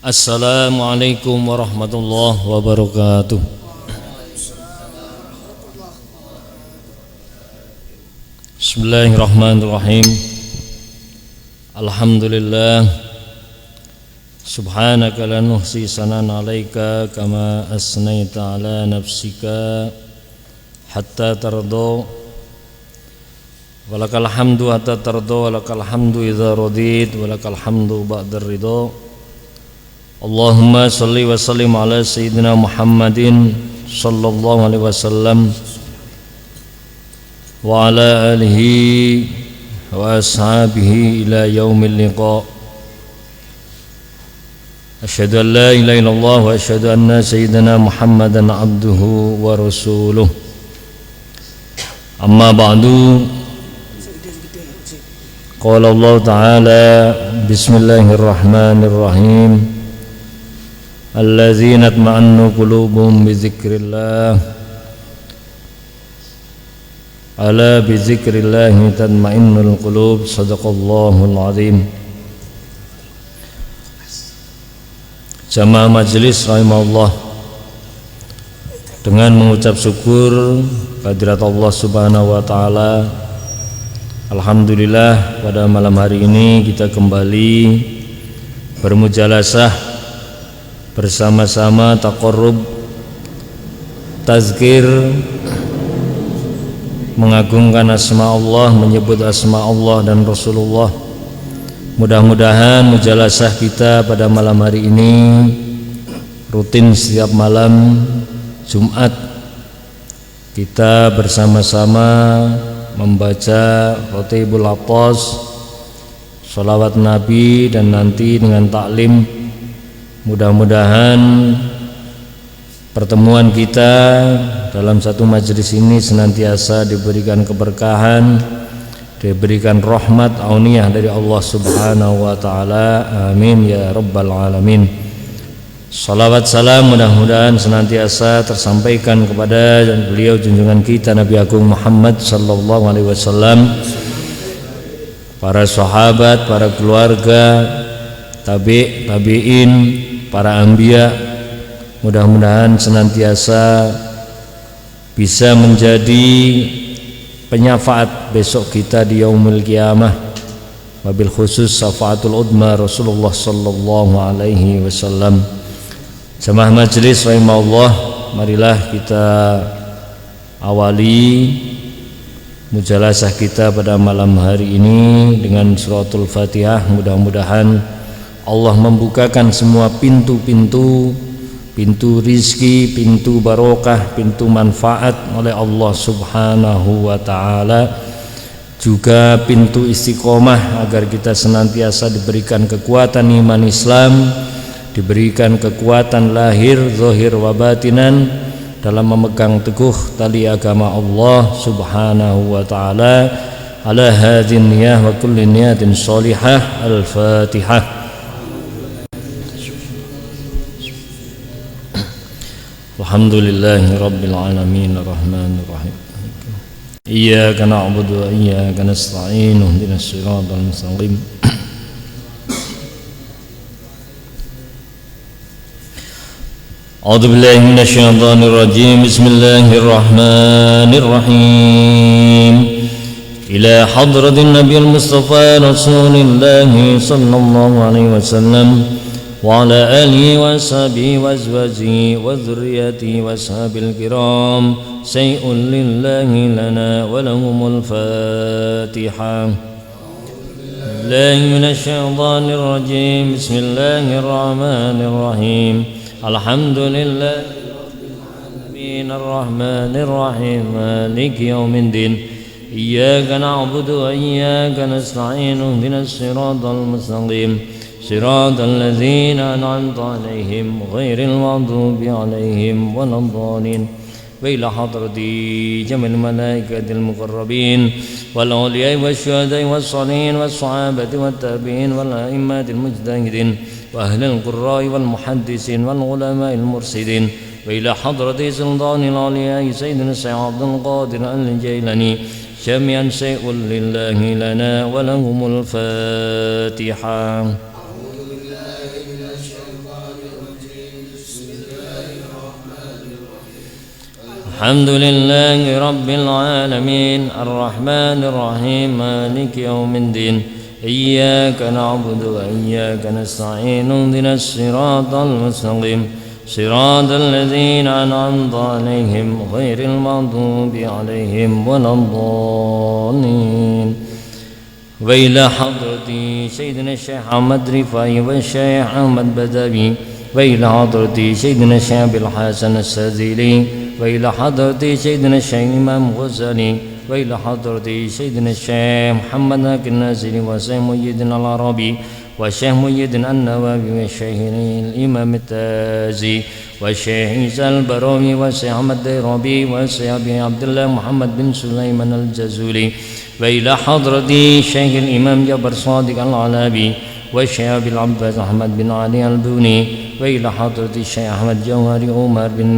Assalamualaikum warahmatullahi wabarakatuh. Bismillahirrahmanirrahim. Alhamdulillah. Subhanaka la nuhsi sanan 'alaika kama asnaita 'ala nafsika hatta tardo. Walakal hamdu hatta tardo, walakal hamdu idza radit, walakal hamdu ba'da ridho. Allahumma salli wa sallim ala sayyidina Muhammadin sallallahu alaihi wasallam wa ala alihi wa ashabihi ila yaumil liqa. Asyhadu an la ilaha illallah wa asyhadu anna sayyidina Muhammadan abduhu wa rasuluh. Amma ba'du. Qala Allah ta'ala bismillahirrahmanirrahim. Alladzina tatma'annu qulubuhum bizikrillah. Ala bizikrillah tatma'innul qulub. Shadaqallahul azim. Jamaah majelis rahimahullah, dengan mengucap syukur kehadirat Allah Subhanahu wa taala, alhamdulillah pada malam hari ini kita kembali bermujalasah bersama-sama, taqarrub, tazkir, mengagungkan asma Allah, menyebut asma Allah dan Rasulullah. Mudah-mudahan mujalasah kita pada malam hari ini rutin setiap malam Jumat kita bersama-sama membaca Ratibul Hafaz, sholawat Nabi, dan nanti dengan taklim. Mudah-mudahan pertemuan kita dalam satu majelis ini senantiasa diberikan keberkahan, diberikan rahmat auniyah dari Allah Subhanahu wa taala. Amin ya rabbal alamin. Salawat salam mudah-mudahan senantiasa tersampaikan kepada beliau junjungan kita Nabi Agung Muhammad sallallahu alaihi wasallam, para sahabat, para keluarga, tabi'in, para anbiya. Mudah-mudahan senantiasa bisa menjadi penyafaat besok kita di yaumul qiyamah, wabil khusus syafaatul udma Rasulullah sallallahu alaihi wasallam. Jamaah majelis rahimahullah, marilah kita awali mujalasah kita pada malam hari ini dengan suratul Fatihah. Mudah-mudahan Allah membukakan semua pintu-pintu rizki, pintu barokah, pintu manfaat oleh Allah Subhanahu wa ta'ala, juga pintu istiqomah agar kita senantiasa diberikan kekuatan iman Islam, diberikan kekuatan lahir, zahir wa batinan dalam memegang teguh tali agama Allah Subhanahu wa ta'ala. Ala hadhin niyah wa kulli niyatin sholihah. Al-Fatihah. Alhamdulillahi rabbil alamin arrahmanir rahim. Iyyaka na'budu wa iyyaka nasta'in. Ihdinas siratal mustaqim. A'udzu billahi minasy syaithanir rajim. Bismillahir rahim. Ila hadratin nabiyil mustafa rasulillah sallallahu alaihi wasallam wa ala alihi wa sahbihi wa azwajihi wa dhurriyyatihi wa ashabil kiram. Say'un lillahi lana wa lahumul Fatihah. Billahi minasy syaithanir rajim. Bismillahir rahmanir rahim. Alhamdulillahi rabbil alamin arrahmanir rahim maliki yaumiddin. Iyyaka na'budu wa iyyaka nasta'in. Ihdinas siratal mustaqim. Siratal ladzina an'amta 'alaihim ghairil maghdubi 'alaihim waladdallin. Wa ila hadrati jamil malaikatil muqarrabin wal awliya'i wasyuhada'i wassalihin wassahabati wat tabi'in wal a'immatil mujtahidin wa ahlil qurra'i wal muhaddisin wal ulama'il mursidin. Wa ila hadrati sultanil awliya'i sayyidina Syekh Abdul Qadir Al-Jailani jami'an syai'un lillahi lana wa lahumul Fatihah. الحمد لله رب العالمين الرحمن الرحيم مالك يوم الدين إياك نعبد وإياك نستعين اهدنا الصراط المستقيم صراط الذين أنعمت عليهم غير المغضوب عليهم ولا الضالين. وإلى حضرة سيدنا الشيخ أحمد رفاعي والشيخ أحمد بدوي، وإلى حضرة سيدنا الشيخ أبي الحسن السازلي، وإلى حضرة سيدنا الشيخ إمام غزالي، وإلى حضرة سيدنا الشيخ محمد ناكر النازلي وشيخ محيدنا العربي والشيخ محيدنا النووي والشيخ الإمام التازي والشيخ عيسى البروي والشيخ أحمد الديربي والشيخ أبي عبد الله محمد بن سليمان الجزولي، وإلى حضرة الشيخ الإمام جبر صادق العلابي والشيخ أبي العباس أحمد بن علي البوني، وإلى حضرة الشيخ أحمد جوهري عمر بن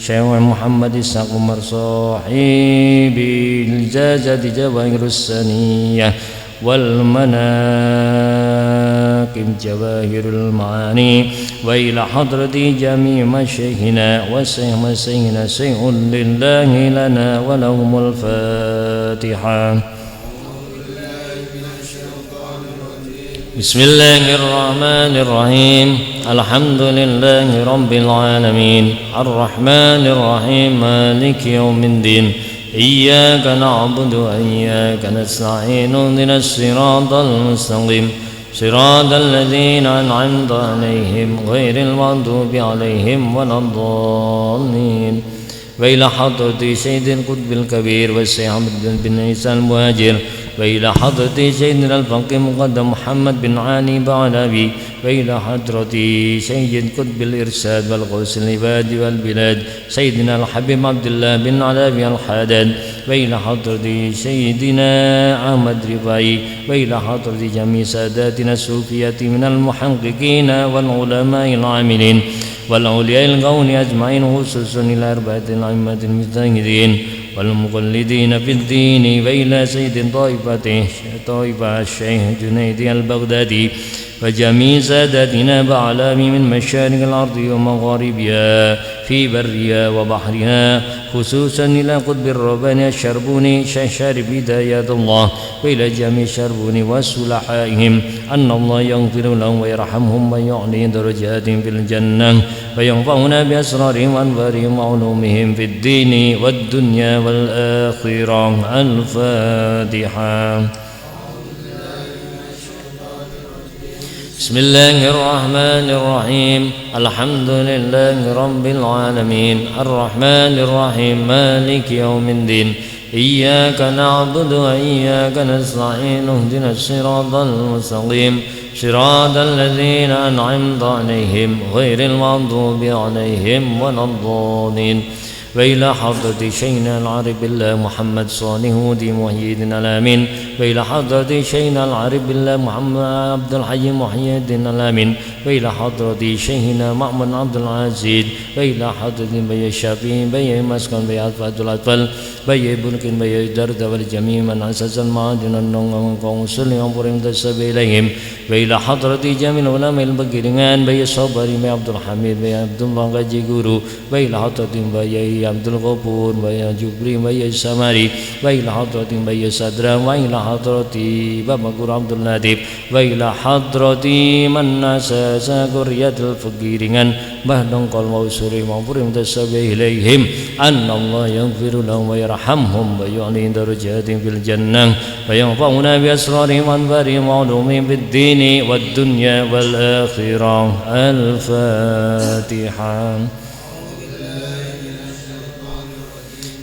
شيخ محمد إسحاق عمر صاحب الجازة جواهر السنية والمناقب جواهر المعاني، وإلى حضرة جميع مشايخنا وسيخنا شيء لله لنا ولهم الفاتحة. بسم الله الرحمن الرحيم الحمد لله رب العالمين الرحمن الرحيم مالك يوم الدين إياك نعبد وإياك نستعين اهدنا الصراط المستقيم صراط الذين أنعمت عليهم غير المغضوب عليهم ولا الضالين. وإلى حضرة سيد القطب الكبير والشيخ عبد بن عيسى المهاجر، وإلى حضرة سيدنا الفقيه مقدم محمد بن علي بعلبي، وإلى حضرة سيد قطب الإرشاد والغوث العباد والبلاد سيدنا الحبيب عبد الله بن علبي الحداد، وإلى حضرة سيدنا أحمد رفاعي، وإلى حضرة جميع ساداتنا الصوفية من المحققين والعلماء العاملين والأولياء الغون أجمعين، خصوصا إلى أربعة الأئمة المجتهدين والمقلدين في الدين، وإلى سيد طائفة الشيخ جنيد البغدادي وجميع ساداتنا بأعلام من مشارق الأرض ومغاربها في برها وبحرها، خصوصا إلى قطب الرباني الشربوني شيخ شارب هداية الله، وإلى جميع الشربون وسلحائهم أن الله يغفر لهم ويرحمهم ويعلي درجاتهم في الجنة وينفعنا بأسرارهم وأنوارهم وعلومهم في الدين والدنيا والآخرة. الفاتحة. بسم الله الرحمن الرحيم الحمد لله رب العالمين الرحمن الرحيم مالك يوم الدين إياك نعبد وإياك نستعين اهدنا الصراط المستقيم صراط الذين أنعمت عليهم غير المغضوب عليهم ولا الضالين. وإلى حضرة شيخنا العارف بالله محمد صالح ودي محيي الآمين، وإلى حضرة شيخنا العارف بالله محمد عبد الحي محيي الآمين، وإلى حضرة شيخنا محمد عبد العزيز، وإلى حضرة بي الشافعي بي مسكن بي أطفال الأطفال بي بركن بي درد والجميع من أسس المعادن النوم وصل ينظرهم تسب إليهم، وإلى حضرة جميع العلماء البكرين بي الصبري بي عبد الحميد بي عبد الله غجي guru، وإلى حضرة بي عبد الغفور ويا جبري ويا السماري، وإلى حضرة ويا صدرا، وإلى حضرة بابا قر عبد اللطيف، وإلى حضرة من أساس قرية الفقيرين بهدن قل وسوري مغفورهم تسب إليهم أن الله يغفر لهم ويرحمهم ويعلي درجاتهم في الجنة وينفعنا بأسرارهم وأنوارهم وعلومهم في الدين والدنيا والآخرة. الفاتحة.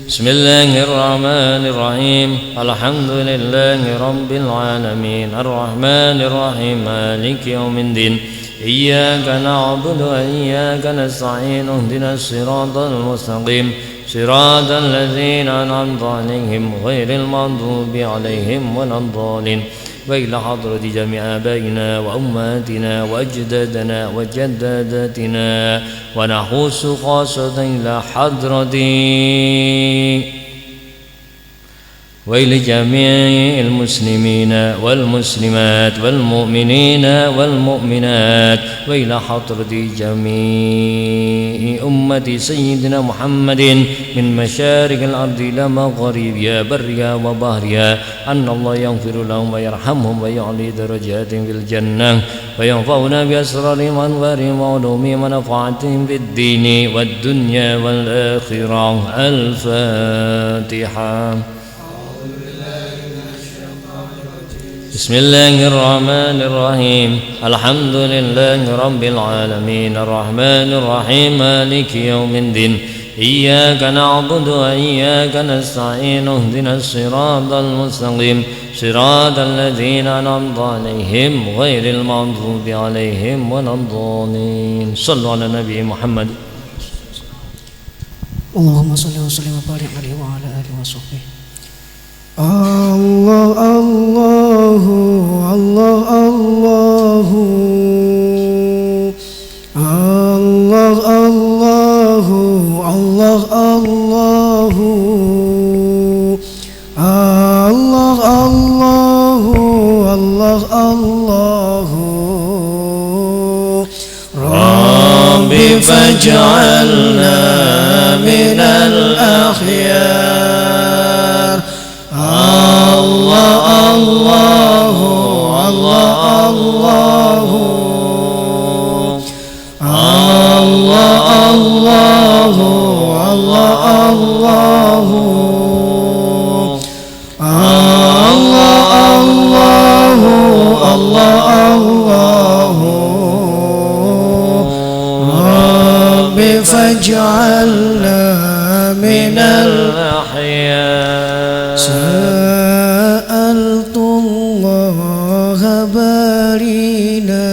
بسم الله الرحمن الرحيم الحمد لله رب العالمين الرحمن الرحيم مالك يوم الدين إياك نعبد وإياك نستعين اهدنا الصراط المستقيم صراط الذين أنعمت عليهم غير المغضوب عليهم ولا الضالين. وإلى حضرة جميع آبائنا وأمهاتنا وأجدادنا وجداداتنا، ونخص خاصة إلى حضرة وإلى جميع المسلمين والمسلمات والمؤمنين والمؤمنات وإلى حضرة جميع أمة سيدنا محمد من مشارق الأرض إلى مغاربها برها وبحرها أن الله يغفر لهم ويرحمهم ويعلي درجاتهم في الجنة وينفعنا بأسرارهم وأنوارهم وعلومهم ونفعتهم في الدين والدنيا والآخرة. الفاتحة. بسم الله الرحمن الرحيم. الحمد لله رب العالمين الرحمن الرحيم مالك يوم الدين إياك نعبد وإياك نستعين اهدنا الصراط المستقيم صراط الذين أنعمت عليهم غير المغضوب عليهم ولا الضالين. صلوا على النبي محمد. اللهم صل وسلم وبارك عليه وعلى آله وصحبه. الله الله الله الله الله الله الله الله الله الله الله الله ربي فاجعلنا من الأخيار. الله الله الله الله الله الله الله الله الله الله ربي فاجعلنا من الأحياء. سألت الله بارينا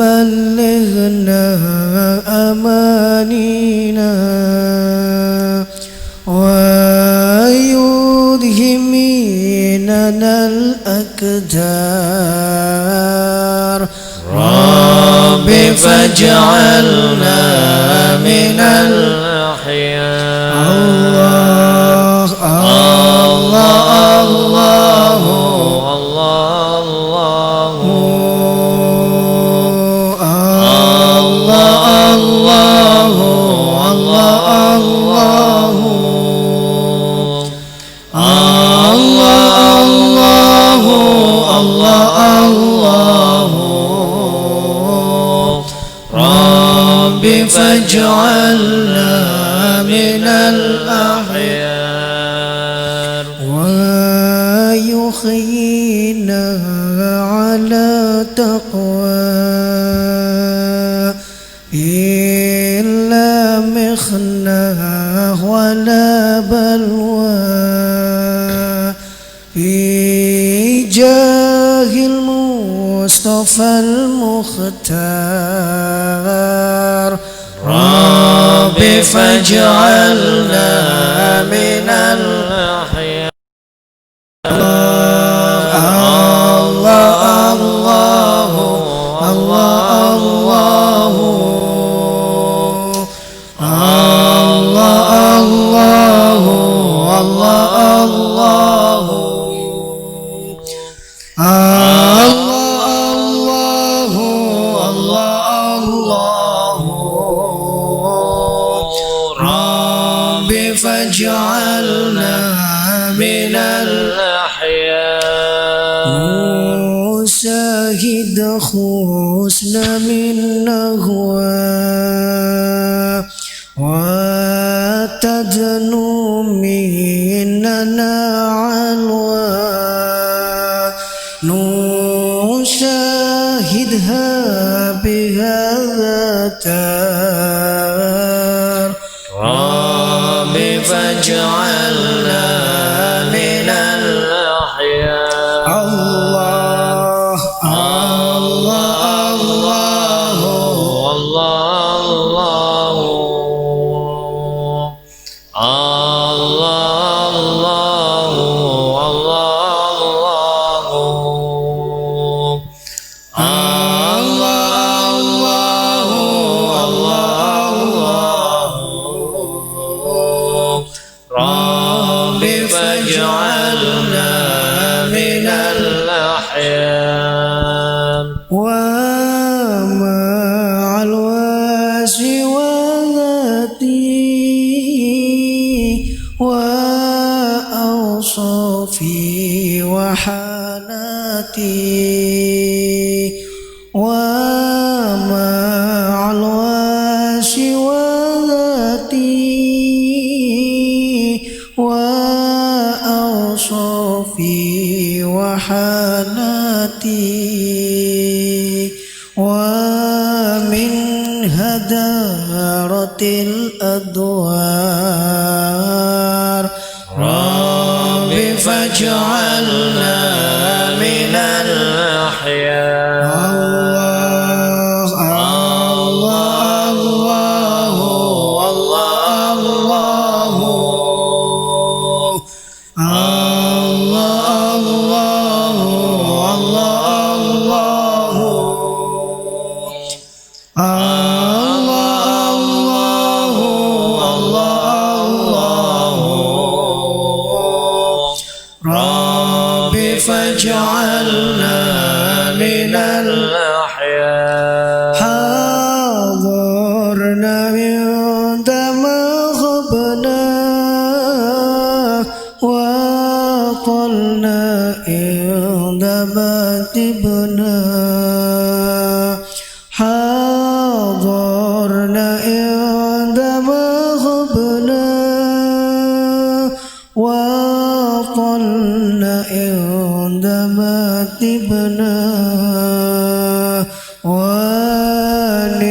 يبلغنا أمانينا ويدهمنا الأكدار. ربي فاجعلنا من الأحياء. الله الله الله الله الله الله الله الله الله ربي فاجعلنا من الأحياء ويحيينا على تقوى إلا مخنا ولا بلوى في جاه المصطفى المختار. ربي فاجعلنا من الأحياء. الله الله الله الله الله الله الله ربي فاجعلنا من الأحياء. شاهد خسنا من نهوى وتدنو مننا علوى نشاهدها بهذا تار. ربي فاجعلنا من الأحياء. الله الله الله الله الله الله الله الأحيان ومع الواس والتي وأوصافي وحالاتي ومع الواس والتي وأوصافي وحالاتي ومن هدارة الأدوار رب فاجعلنا من الأحياء فاجعلنا من الأحياء حاضرنا عندما غبنا وطلنا عندما تبنا حاضرنا عندما غبنا وطلنا عندما تبنا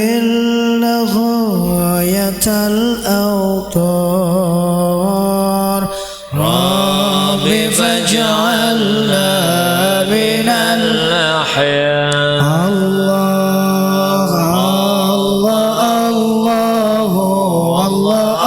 ونلنا غاية الأوطار رب فاجعلنا من الأحياء الله الله الله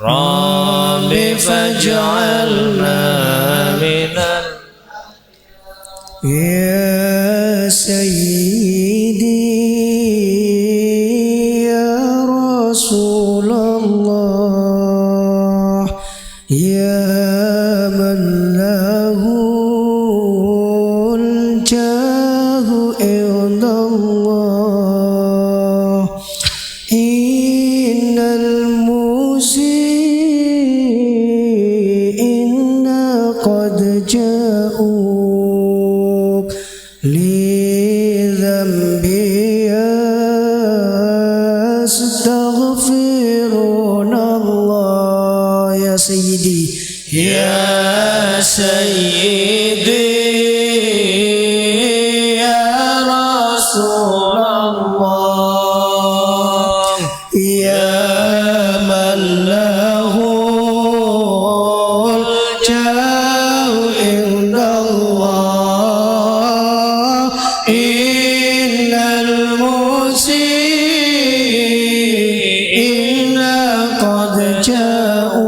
الله فاجعلنا من يا سيدي يا رسول الله يا من له الجاه عند الله إن المسيئين قد جاءوك لذنبي يستغفرون الله يا سيدي يا سيدي يا رسول الله يا من له الجاه عند الله إن المسيئين قد جاءوك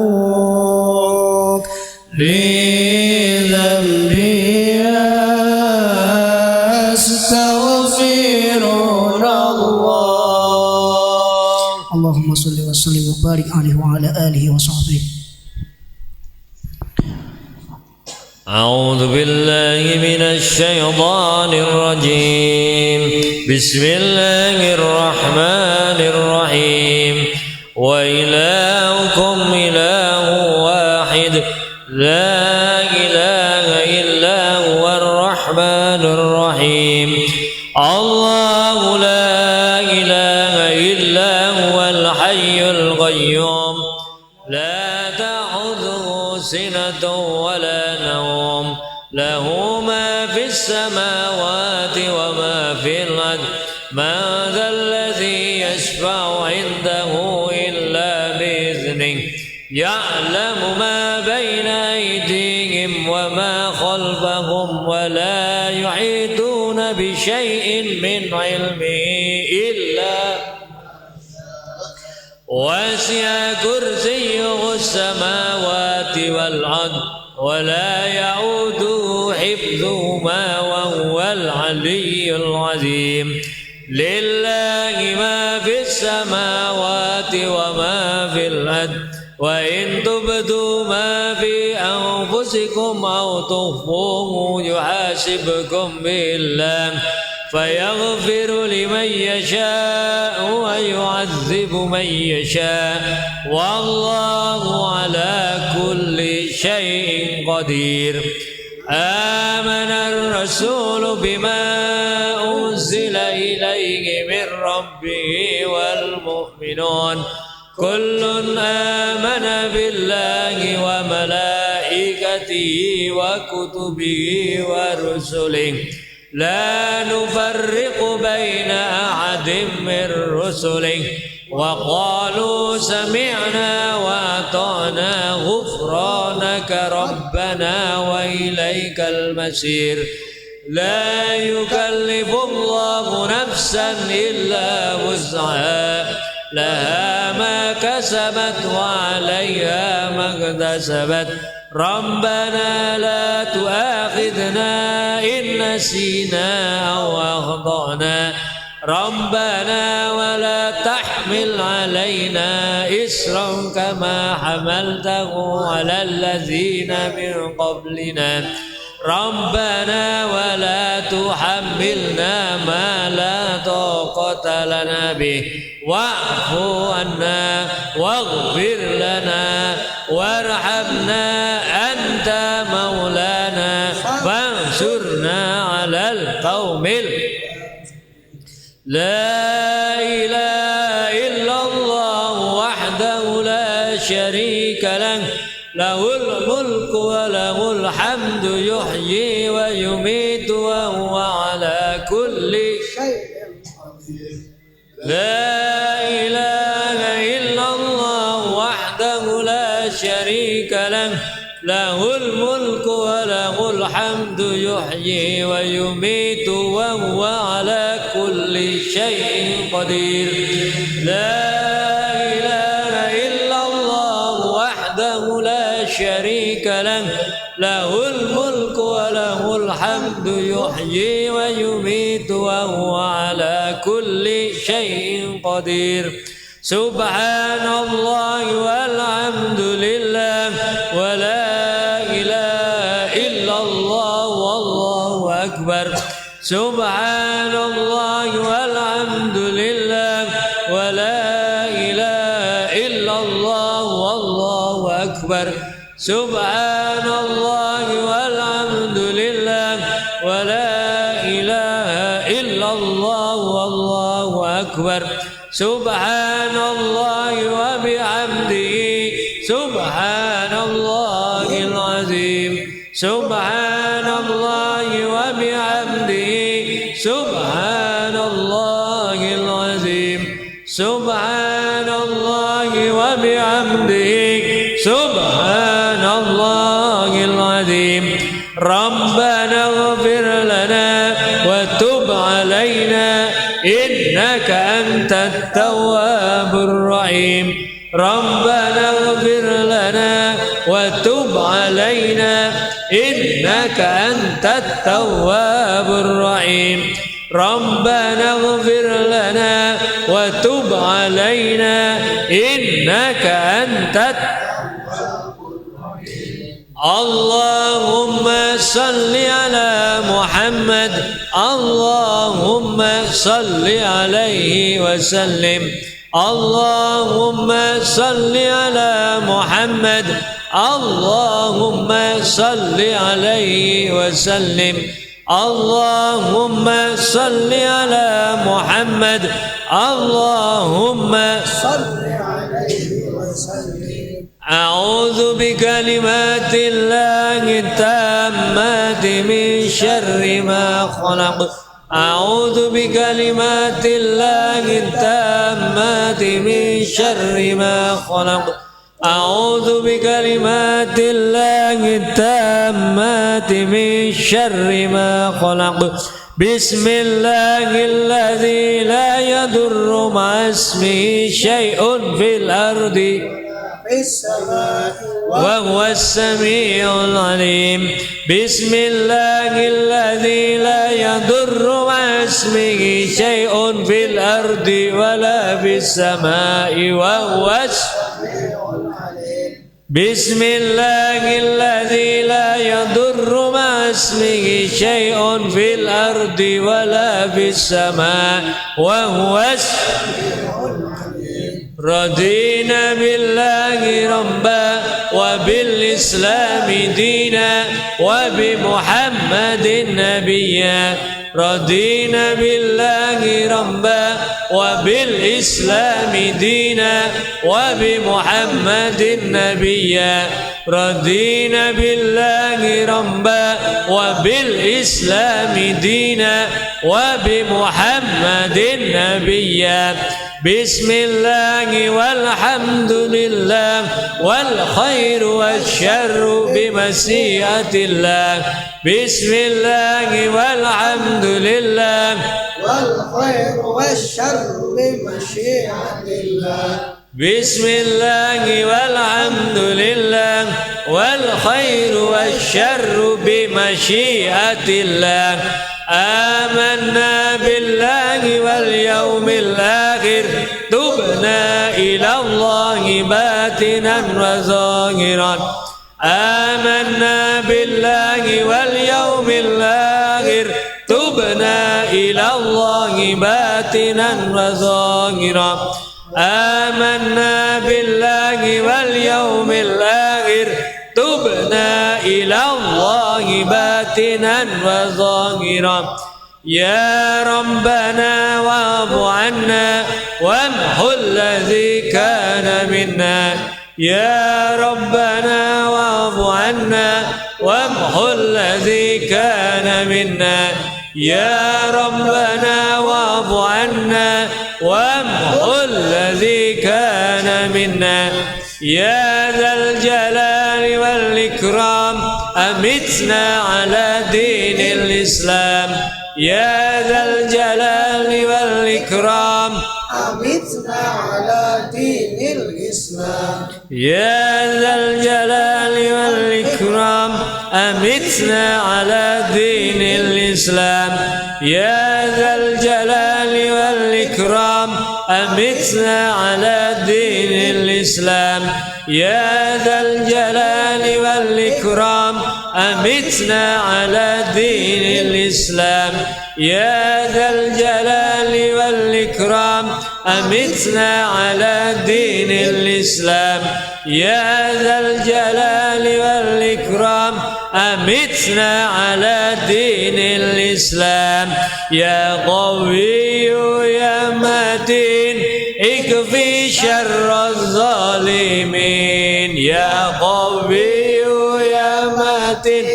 لذنبي يستغفرون الله اللهم صل وسلم وبارك عليه وعلى آله وصحبه. أعوذ بالله من الشيطان الرجيم بسم الله الرحمن الرحيم وإلهكم إله واحد لا إله إلا هو الرحمن الرحيم الله لا إله إلا هو الحي القيوم لا تأخذه سنة ولا نوم له ما في السماوات وما في الأرض من ذا الذي يشفع عنده إلا بإذنه يعلم ما بين أيديهم وما خلفهم ولا يحيطون بشيء من علمه وسع كرسيه السماوات والأرض ولا يعوده حفظهما وهو العلي العظيم لله ما في السماوات وما في الأرض وإن تبدوا ما في أنفسكم أو تخفوه يحاسبكم به الله فيغفر لمن يشاء ويعذب من يشاء والله على كل شيء قدير آمن الرسول بما أنزل إليه من ربه والمؤمنون كل آمن بالله وملائكته وكتبه ورسله لا نفرق بين أحد من رسله وقالوا سمعنا وأطعنا غفرانك ربنا وإليك المصير لا يكلف الله نفسا إلا وسعها لها ما كسبت وعليها ما اكتسبت ربنا لا تؤاخذنا إن نسينا أو أخطأنا ربنا ولا تحمل علينا إصرا كما حملته على الذين من قبلنا ربنا ولا تحملنا ما لا طاقة لنا به واعف عنا واغفر لنا وارحمنا أنت مولانا فانصرنا على القوم لا إله إلا الله وحده لا شريك له له الملك وله الحمد يحيي ويميت وهو على كل شيء قدير لا إله إلا الله وحده لا شريك له له الملك وله الحمد يحيي ويميت وهو على كل شيء قدير لا إله إلا الله وحده لا شريك له له الملك وله الحمد يحيي ويميت وهو على كل شيء قدير سبحان الله والحمد لله ولا إله إلا الله والله أكبر سبحان الله والحمد لله ولا إله إلا الله والله أكبر سبحان الله والحمد لله ولا إله إلا الله والله أكبر سبحان الله وبحمده سبحان الله العظيم سبحان الله وبحمده سبحان الله العظيم سبحان الله وبحمده سبحان الله العظيم ربنا اغفر لنا وتب علينا إنك أنت التواب الرحيم ربنا اغفر لنا وتب علينا إنك أنت التواب الرحيم ربنا اغفر لنا وتب علينا إنك أنت اللهم صل على محمد اللهم صل عليه وسلم اللهم صل على محمد اللهم صل عليه وسلم اللهم صل على محمد اللهم صل عليه وسلم أعوذ بكلمات الله التامات من شر ما خلق أعوذ بكلمات الله التامات من شر ما خلق أعوذ بكلمات الله التامات من شر ما خلق بسم الله الذي لا يضر مع اسمه شيء في الأرض وهو السميع العليم بسم الله الذي لا يضر مع اسمه شيء في الأرض ولا في السماء وهو السميع العليم بسم الله الذي لا يضر مع اسمه شيء في الأرض ولا في السماء وهو السميع العليم رضينا بالله ربا وبالإسلام دينا وبمحمد نبيا رضينا بالله ربا وبالإسلام دينا وبمحمد نبيا رضينا بالله ربا وبالإسلام دينا وبمحمد نبيا بسم الله والحمد لله والخير والشر بمشيئة الله بسم الله والحمد لله والخير والشر بمشيئة الله بسم الله والحمد لله والخير والشر بمشيئة الله آمنا بالله واليوم الآخر تبنا إلى الله باطنا وظاهرا آمنا بالله واليوم الآخر تبنا إلى الله باطنا وظاهرا آمنا بالله واليوم الآخر تبنا إلى الله باطنا وظاهرا يا ربنا واعف عنا وامحو الذي كان منا يا ربنا واعف عنا وامحو الذي كان منا يا ربنا واعف عنا وامحو الذي كان منا يا ذا الجلال والإكرام أمتنا على دين الإسلام يا ذا الجلال والإكرام أمتنا على دين الإسلام يا ذا الجلال والإكرام أمتنا على دين الإسلام يا ذا الجلال والإكرام أمتنا على دين الإسلام يا ذا الجلال والإكرام أمتنا على دين الإسلام يا ذا الجلال والإكرام أمتنا على دين الإسلام يا ذا الجلال والإكرام أمتنا على دين الإسلام يا قوي يا متين اكفي شر الظالمين يا قوي يا متين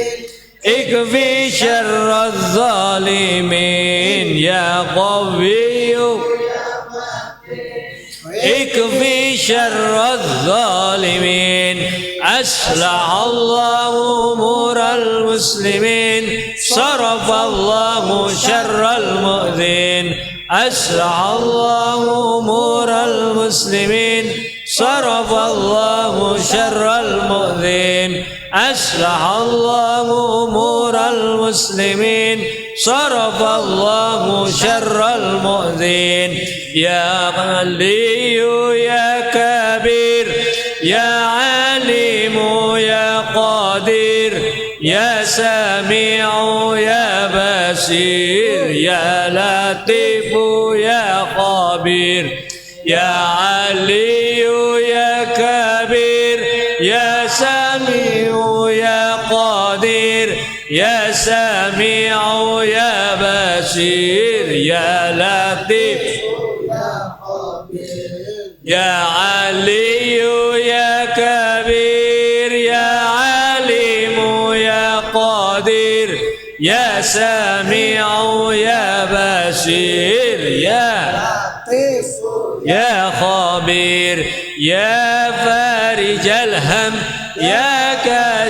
اكفي شر الظالمين يا قوي اكفي شر الظالمين أصلح الله أمور المسلمين صرف الله شر المؤذين أصلح الله أمور المسلمين صرف الله شر المؤذين أصلح الله أمور المسلمين صرف الله شر المؤذين يا علي يا كبير يا عليم يا قدير يا سميع يا بصير يا لطيف يا خبير يا علي يا كبير يا سميع يا قدير يا سميع يا بصير يا لطيف يا علي يا كبير يا عليم يا قدير يا سميع يا بصير يا لطيف يا خبير يا فارج الهم يا كاشف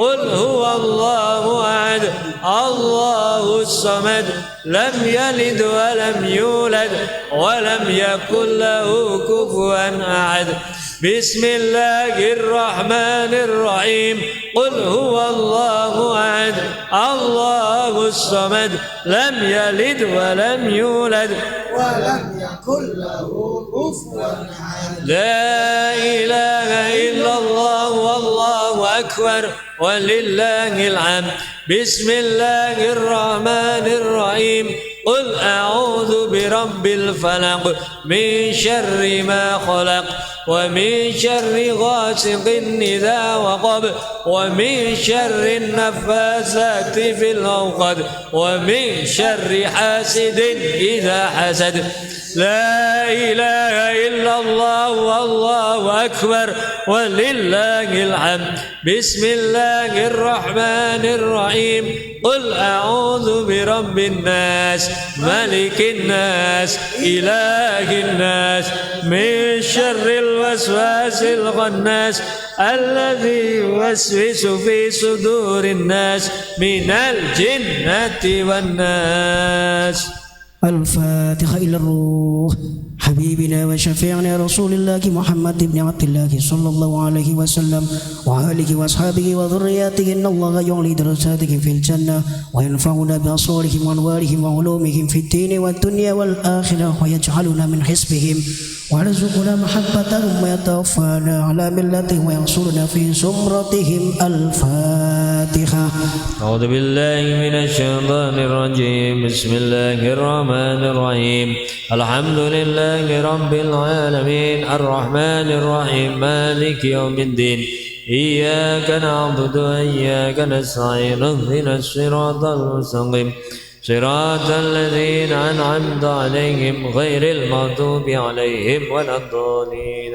قل هو الله أحد الله الصمد لم يلد ولم يولد ولم يكن له كفوا أحد بسم الله الرحمن الرحيم قل هو الله أحد الله الصمد لم يلد ولم يولد ولم يكن له كفوا أحد لا إله إلا الله والله أكبر ولله الحمد بسم الله الرحمن الرحيم قل أعوذ برب الفلق من شر ما خلق ومن شر غاسق إذا وقب ومن شر النفاثات في العقد ومن شر حاسد إذا حسد لا إله إلا الله والله أكبر ولله الحمد بسم الله الرحمن الرحيم قل أعوذ برب الناس ملك الناس إله الناس من شر الوسواس الخناس الذي يوسوس في صدور الناس من الجنة والناس. الفاتحة إلى الروح حبيبنا وشفيعنا رسول الله محمد بن عبد الله صلى الله عليه وسلم وآله وأصحابه وذرياته إن الله يعلي درجاتهم في الجنة وينفعنا بأسرارهم وأنوارهم وعلومهم في الدين والدنيا والآخرة ويجعلنا من حزبهم ويرزقنا محبتهم ويتوفانا على ملتهم وينصرنا في زمرتهم. الفاتحة. أعوذ بالله من الشيطان الرجيم بسم الله الرحمن الرحيم الحمد لله رب العالمين الرحمن الرحيم مالك يوم الدين إياك نعبد وإياك نستعين اهدنا الصراط المستقيم صراط الذين أنعمت عليهم غير المغضوب عليهم ولا الضالين.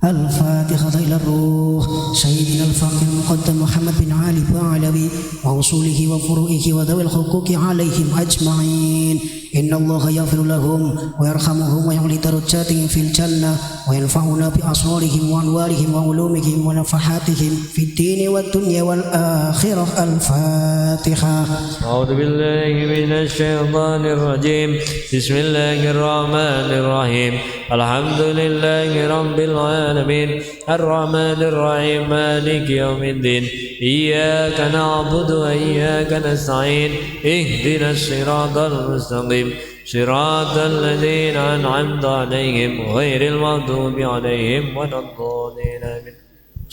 الفاتحة إلى الروح سيدنا الفقيه المقدم محمد بن علي بعلوي وأصوله وفروعه وذوي الحقوق عليهم أجمعين. إن الله يغفر لهم ويرحمهم ويعلي درجاتهم في الجنة وينفعنا بأسرارهم وأنوارهم وعلومهم ونفحاتهم في الدين والدنيا والآخرة. الفاتحة. أعوذ بالله من الشيطان الرجيم بسم الله الرحمن الرحيم الحمد لله رب العالمين الرحمن الرحيم مالك يوم الدين إياك نعبد وإياك نستعين اهدنا الصراط المستقيم صراط الذين أنعمت عليهم غير المغضوب عليهم ولا الضالين.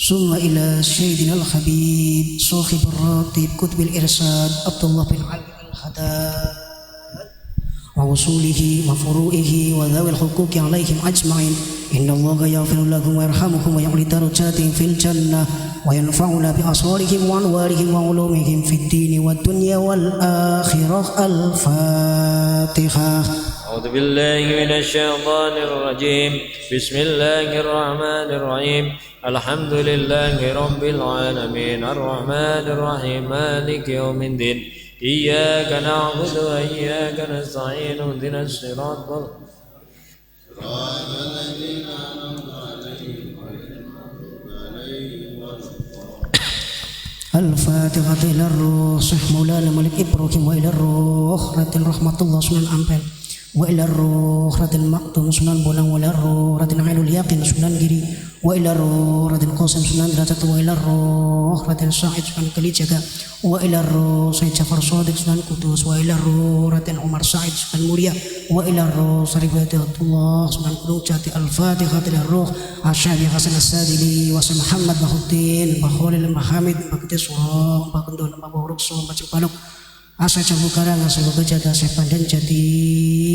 ثم إلى سيدنا الحبيب صاحب الراتب كتب الإرشاد عبد الله بن علي الحداد ووصوله وفروعه وذوي الحقوق عليهم أجمعين. إن الله يغفر لهم ويرحمهم ويعلي درجاتهم في الجنة وينفعنا بأسرارهم وأنوارهم وعلومهم في الدين والدنيا والآخرة. الفاتحة. أعوذ بالله من الشيطان الرجيم بسم الله الرحمن الرحيم الحمد لله رب العالمين الرحمن الرحيم مالك يوم الدين إياك نعبد وإياك نستعين اهدنا الصراط الذين أنعمت عليهم غير المغضوب عليهم ولا الضالين. الفاتحة. إلى الروح صح مولانا ملك إبراهيم وإلى الروح رتل رحمة الله سنن أمبل وإلى الروح رتل مقدم سنن بولان وإلى الروح رتل عين اليقين سنن جري وإلى الروح رتل قاسم سنن درجات وإلى الروح رتل سعيد سنن كليجاga وإلى الروح سيد جعفر صادق سنن قدوس وإلى الروح رتل عمر سعيد سنن مريا وإلى الروح شريف الله سنن قدوس جاتي. الفاتحة. إلى الروح الشافعي حسن السادلي وسيد محمد بخدين بخولil محمد بكتس ورong bakendon baboruk so macam paluk asa cabu karang asa bekerja saya pandan jati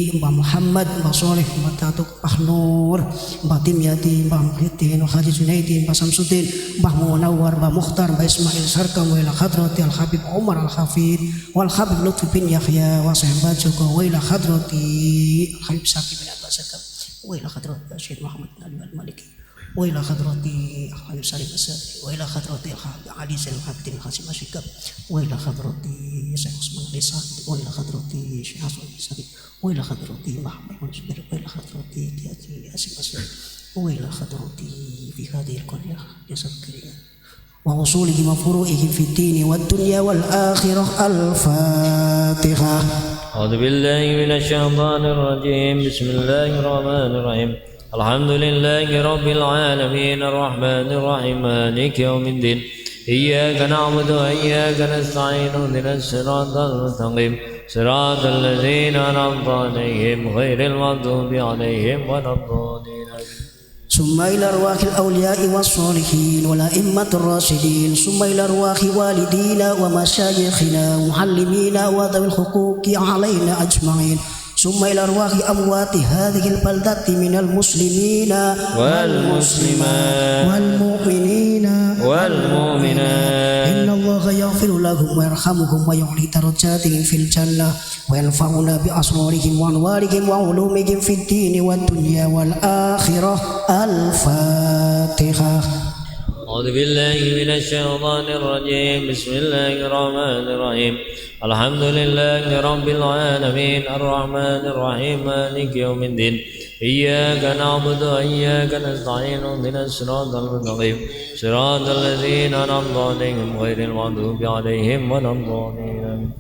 Mbah Muhammad Mbah Soleh Mbah Tatuk Mbah Nur Mbah Timyati Mbah Muhyiddin Haji Junaidi Mbah Samsudin Mbah Munawwar Mbah Mukhtar Mbah Ismail Sarkam wa ila hadrati Al Habib Umar Al Hafid wal Habib Lutfi bin Yahya wa sahbah Joko wa ila hadrati Al Habib Saki bin Abbas Sakam wa ila hadrati Syekh Muhammad bin Ali Al Maliki wa ila hadrati Al Salim Asad wa ila hadrati Ali Zainal Abidin Hasim Asyikab wa ila hadrati Syekh Usman Desa wa ila hadrati Syekh Hasan Sari wa ila hadrati Muhammad bin Zubair wa ila hadrati Haji Asim Asad wa ila hadrati fi hadhihi al-qaryah jasad karim وأصولهم وفروعهم في الدين والدنيا والآخرة. الفاتحة. أعوذ بالله من الشيطان الرجيم. بسم الله الرحمن الرحيم. الحمد لله رب العالمين الرحمن الرحيم مالك يوم الدين. إياك نعبد وإياك نستعين اهدنا الصراط المستقيم صراط الذين أنعمت عليهم غير المغضوب عليهم ولا الضالين. ثم إلى أرواح الأولياء والصالحين والأئمة الراشدين، ثم إلى أرواح والدينا ومشايخنا ومعلمينا وذوي الحقوق علينا أجمعين، ثم إلى أرواح أموات هذه البلدة من المسلمين والمسلمات والمؤمنين والمؤمنات. إن الله يغفر لهم ويرحمهم ويعلي درجاتهم في الجنة وينفعنا بأسرارهم وأنوارهم وعلومهم في الدين والدنيا والآخرة. الفاتحة. أعوذ بالله من الشيطان الرجيم. بسم الله الرحمن الرحيم. الحمد لله رب العالمين الرحمن الرحيم مالك يوم الدين. إياك نعبد وإياك نستعين اهدنا الصراط المستقيم صراط الذين أنعمت عليهم غير المغضوب عليهم ولا الضالين.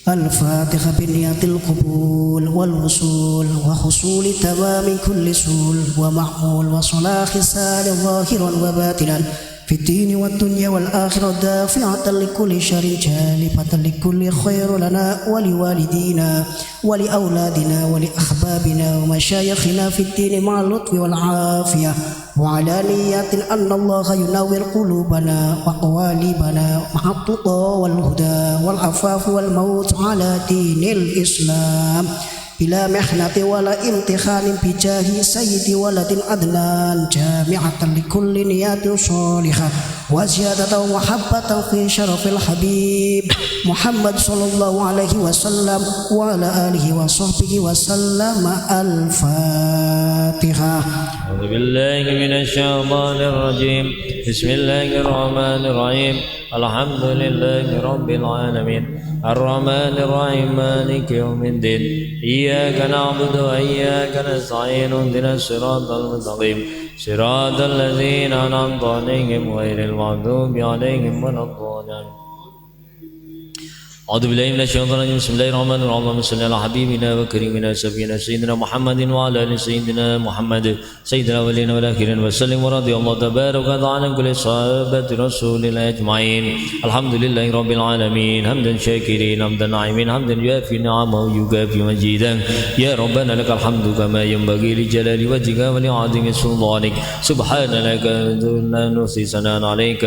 الفاتحة. بنية القبول والوصول وحصول تمام كل سول ومعمول وصلاح سال ظاهرا وباطنا في الدين والدنيا والآخرة، دافعة لكل شر جالبة لكل خير لنا ولوالدينا ولأولادنا ولأحبابنا ومشايخنا في الدين مع اللطف والعافية، وعلى نية أن الله ينور قلوبنا وقوالبنا مع التقى والهدى والعفاف والموت على دين الإسلام بلا محنة ولا امتحان بجاه سيد ولد عدنان، جامعة لكل نيات صالحة وزيادة ومحبة في شرف الحبيب محمد صلى الله عليه وسلم وعلى آله وصحبه وسلم. الفاتحة. أعوذ بالله من الشيطان الرجيم. بسم الله الرحمن الرحيم. الحمد لله رب العالمين الرحمن الرحيم مالك يوم الدين. إياك نعبد وإياك نستعين اهدنا الصراط المستقيم صراط الذين أنعمت عليهم غير المغضوب عليهم ولا الضالين. أعوذ بالله من الشيطان الرجيم. بسم الله الرحمن الرحيم. اللهم صل على حبيبنا وكريمنا سفينا سيدنا محمد وعلى آل سيدنا محمد سيد الأولين والآخرين وسلم. ورضي الله تبارك وتعالى عن كل صحابة رسول الله أجمعين. الحمد لله رب العالمين حمدا شاكرين حمدا ناعمين حمدا يوافي نعمه ويكافي مجيدا. يا ربنا لك الحمد كما ينبغي لجلال وجهك ولعظيم سلطانك. سبحان لك لا نحصي ثناء عليك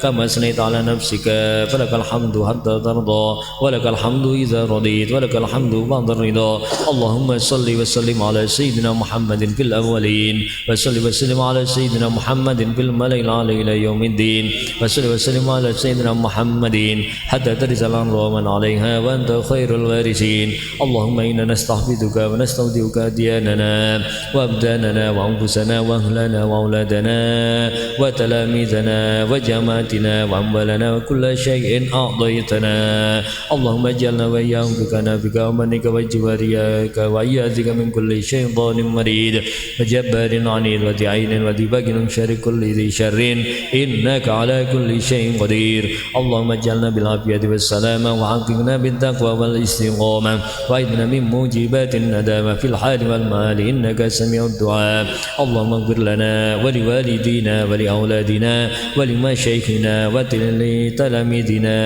كما أثنيت على نفسك. فلك الحمد حتى ترضى ولك الحمد إذا رضيت ولك الحمد بعد الرضا. اللهم صل وسلم على سيدنا محمد في الأولين وصل وسلم على سيدنا محمد في الملأ الأعلى إلى يوم الدين. وصل وسلم على سيدنا محمد حتى ترث الأرض ومن عليها وأنت خير الوارثين. اللهم إنا نستحفظك ونستودعك دياننا وأبداننا وأنفسنا وأهلنا وأولادنا وتلاميذنا وجماعتنا وأموالنا وكل شيء أعطيتنا. اللهم اجعلنا وإياهم بكنافك ومنك وجوارك وإياذك من كل شيطان مريد وجبار عنيد وذي عين وذي بغي من شر كل ذي شر إنك على كل شيء قدير. اللهم اجعلنا بالعافية والسلامة وحققنا بالتقوى والاستقامة وأعذنا من موجبات الندامة في الحال والمال إنك سميع الدعاء. اللهم اغفر لنا ولوالدينا ولأولادنا ولمشايخنا ولتلاميذنا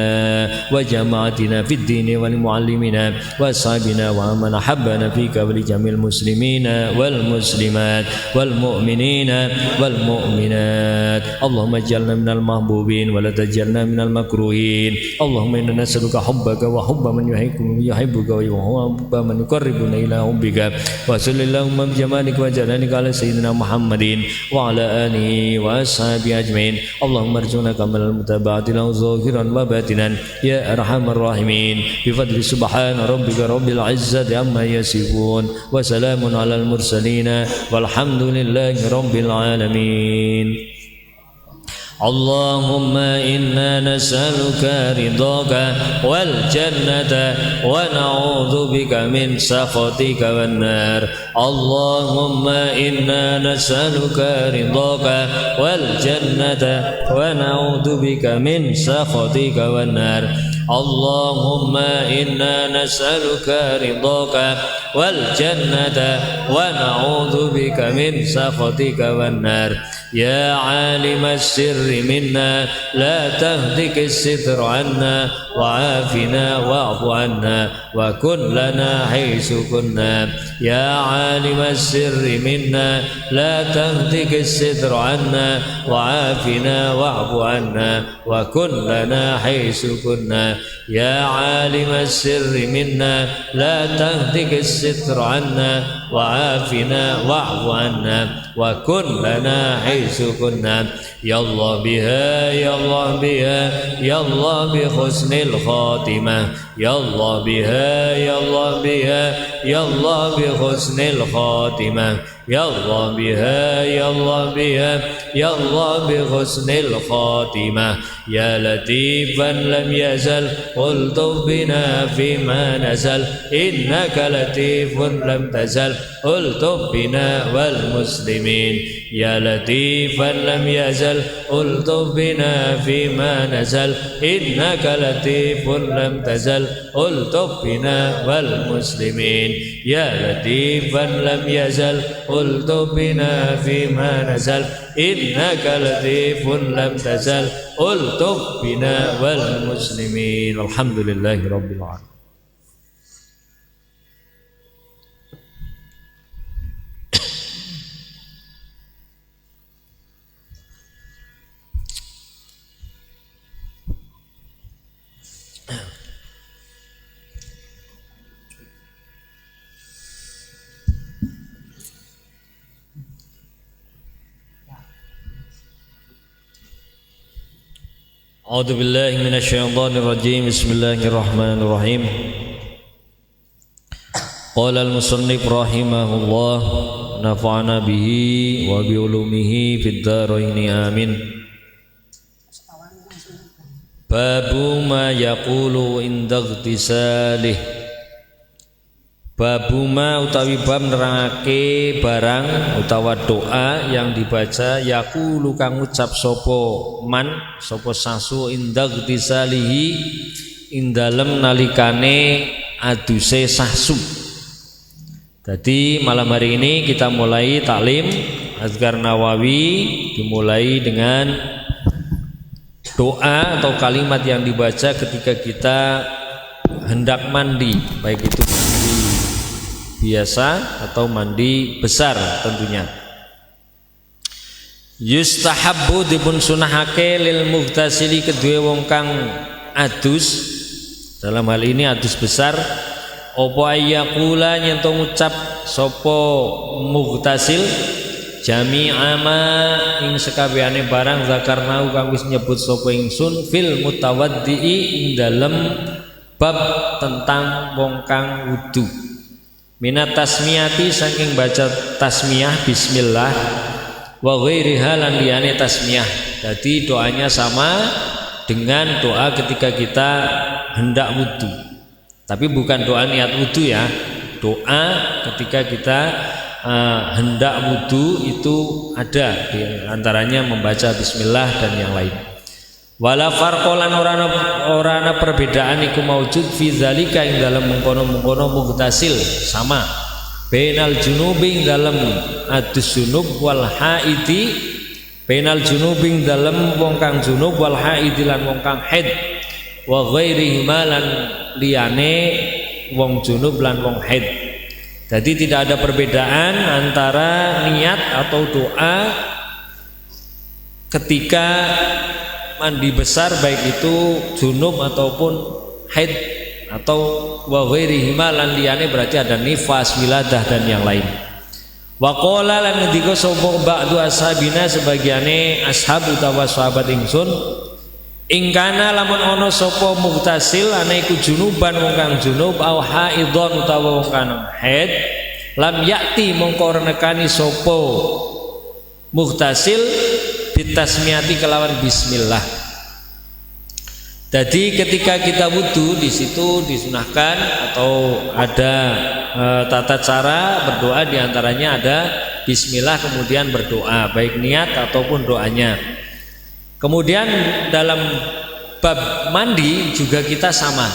وجماعتنا في الدين ولمعلمنا وأصحابنا ومن أحبنا فيك ولجميع المسلمين والمسلمات والمؤمنين والمؤمنات. اللهم اجعلنا من المحبوبين ولا تجعلنا من المكروهين. اللهم إنا نسألك حبك وحب من يحبك وحب من يقربنا إلى حبك. وصل اللهم بجمالك وجلالك على سيدنا محمد وعلى آله وأصحابه أجمعين. اللهم ارزقنا كمال المتابعة له ظاهرا وباطنا يا أرحم الراحمين. بفضل سبحان ربك رب العزة عما يصفون وسلام على المرسلين والحمد لله رب العالمين. اللهم إنا نسألك رضاك والجنة ونعوذ بك من سخطك والنار اللهم إنا نسألك رضاك والجنة ونعوذ بك من سخطك والنار اللهم إنا نسألك رضاك والجنة ونعوذ بك من سخطك والنار يا عالم السر منا لا تهتك الستر عنا وعافنا واعف عنا وكن لنا حيث كنا يا عالم السر منا لا تهتك الستر عنا وعافنا واعف عنا وكن لنا حيث كنا يا عالم السر منا لا تهتك الستر عنا وعافنا واعف عنا وكن لنا حيث كنا يا الله بها يا الله بها يا الله بحسن الخاتمة يا الله بها يا الله بها يا الله بحسن الخاتمة يا الله بها يا الله بها يا الله بحسن الخاتمة يا لطيفا لم يزل الطف بنا فيما نزل إنك لطيف لم تزل الطف بنا والمسلمين يا لطيفا لم يزل الطف بنا فيما نزل إنك لطيف لم تزل الطف بنا والمسلمين يا لطيفا لم يزل الطف بنا فيما نزل إنك لطيف لم تزل الطف بنا والمسلمين الحمد لله رب العالمين. A'udzu billahi minasyaitonir rajim. Bismillahirrahmanirrahim. Qala al-musannif rahimahullah nafa'ana bihi wa bi ulumihi fid dharain amin. Babu ma yaqulu inda ightisalih. Babu ma utawi bab nerangake barang utawa doa yang dibaca yaqulu kang ngucap sapa man sapa sasu inda ightisalihi ing dalem nalikane aduse sasu. Jadi malam hari ini kita mulai taklim Azkar Nawawi dimulai dengan doa atau kalimat yang dibaca ketika kita hendak mandi, baik itu mandi biasa atau mandi besar tentunya. Yustahabbu dipun sunahake lil mughtasili kedue wong kang adus, dalam hal ini adus besar, apa ayaqula yen to ngucap sapa mughtasil jami'a ma ing sekabehane barang zakarnau kang wis nyebut sapa ingsun fil mutawaddi'i ing dalem bab tentang wong kang wudu. Minat tasmiyati saking baca tasmiyah bismillah wa ghairiha lan liyane tasmiyah. Jadi doanya sama dengan doa ketika kita hendak wudu. Tapi bukan doa niat wudu ya. Doa ketika kita hendak wudu itu ada di antaranya membaca bismillah dan yang lain. Wala farqolan orana perbedaan iku maujud fi zalika ing dalam mengkono-mengkono mughtasil sama bainal junubi ing dalam adus junub wal haidi bainal junubi ing dalam wong kang junub wal haidi lan wong kang haid wa ghairihi lan liyane wong junub lan wong haid. Jadi tidak ada perbedaan antara niat atau doa ketika mandi besar, baik itu junub ataupun haid atau wa ghairihi lan liyane, berarti ada nifas, wiladah dan yang lain. Wa qala lan ngendika sapa ba'du ashabina sebagiane ashab utawa sahabat ingsun ingkana lamun ana sapa mughtasil ana iku junuban wong kang junub au haidon utawa wong kang haid lam yakti mongko nekani sapa mughtasil bitasmiyati kelawan bismillah. Jadi ketika kita wudu di situ disunahkan atau ada tata cara berdoa, diantaranya ada bismillah kemudian berdoa, baik niat ataupun doanya. Kemudian dalam bab mandi juga kita sama,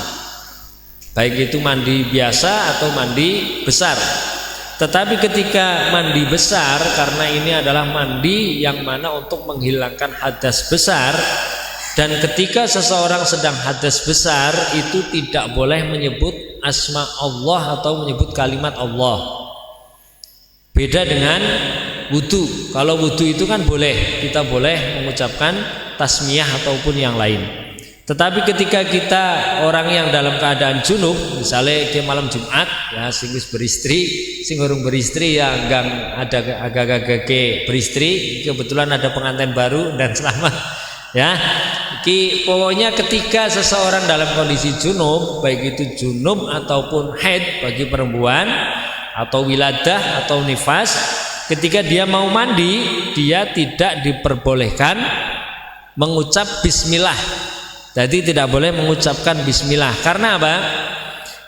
baik itu mandi biasa atau mandi besar. Tetapi ketika mandi besar, karena ini adalah mandi yang mana untuk menghilangkan hadas besar, dan ketika seseorang sedang hadas besar itu tidak boleh menyebut asma Allah atau menyebut kalimat Allah. Beda dengan wudu. Kalau wudu itu kan boleh, kita boleh mengucapkan tasmiyah ataupun yang lain. Tetapi ketika kita orang yang dalam keadaan junub, misalnya dia malam Jumat ya, sing wis beristri, sing urung beristri ya ada agak-agak beristri, kebetulan ada pengantin baru dan selamat ya. Pokoknya ketika seseorang dalam kondisi junub, baik itu junub ataupun haid bagi perempuan atau wiladah atau nifas, ketika dia mau mandi, dia tidak diperbolehkan mengucap bismillah. Jadi tidak boleh mengucapkan bismillah. Karena apa?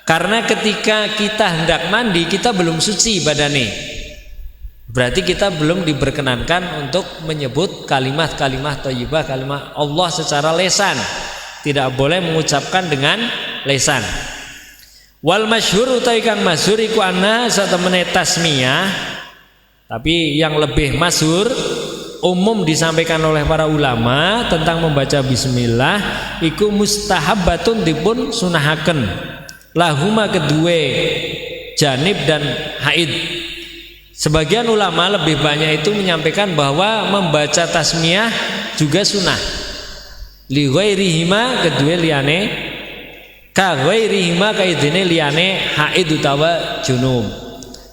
Karena ketika kita hendak mandi, kita belum suci badannya. Berarti kita belum diperkenankan untuk menyebut kalimat-kalimat thayyibah, kalimat Allah secara lesan. Tidak boleh mengucapkan dengan lesan. Wal masyhur utawi kang masyhur iku anna satemene tasmiyah, tapi yang lebih masyhur umum disampaikan oleh para ulama tentang membaca bismillah iku mustahabbatun dipun sunahaken lahuma kedue janib dan haid. Sebagian ulama lebih banyak itu menyampaikan bahwa membaca tasmiyah juga sunnah. Li ghairihima kedua liyane ka ghairihima kaidene liyane haid utawa junub.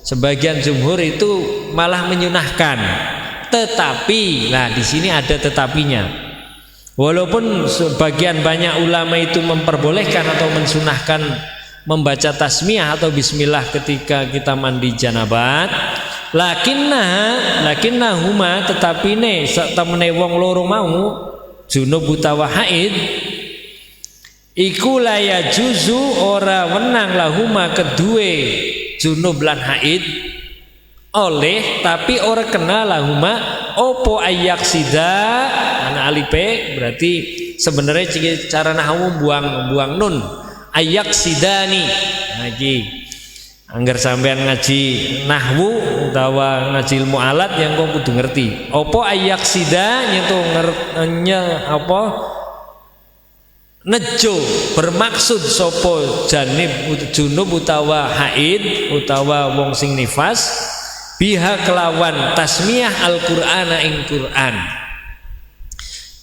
Sebagian jumhur itu malah menyunahkan. Tetapi, nah di sini ada tetapinya. Walaupun sebagian banyak ulama itu memperbolehkan atau mensunahkan membaca tasmiyah atau bismillah ketika kita mandi janabat, lakinnahuma tetapi ne satemene wong loro mau junub utawa haid iku la yajuzu ora wenang lahuma kedue junub lan haid oleh tapi ora kena lahuma opo ayak sida ana alipe berarti sebenarnya cara nahwu buang nun ayak sidani lagi. Angger sampean ngaji nahwu utawa ngaji ilmu alat yang kau kudu ngerti. Apa ayak sida nyentuh apa nejo bermaksud sopo janib junub utawa haid utawa wong sing nifas biha kelawan tasmiyah Al-Qur'ana ing Qur'an.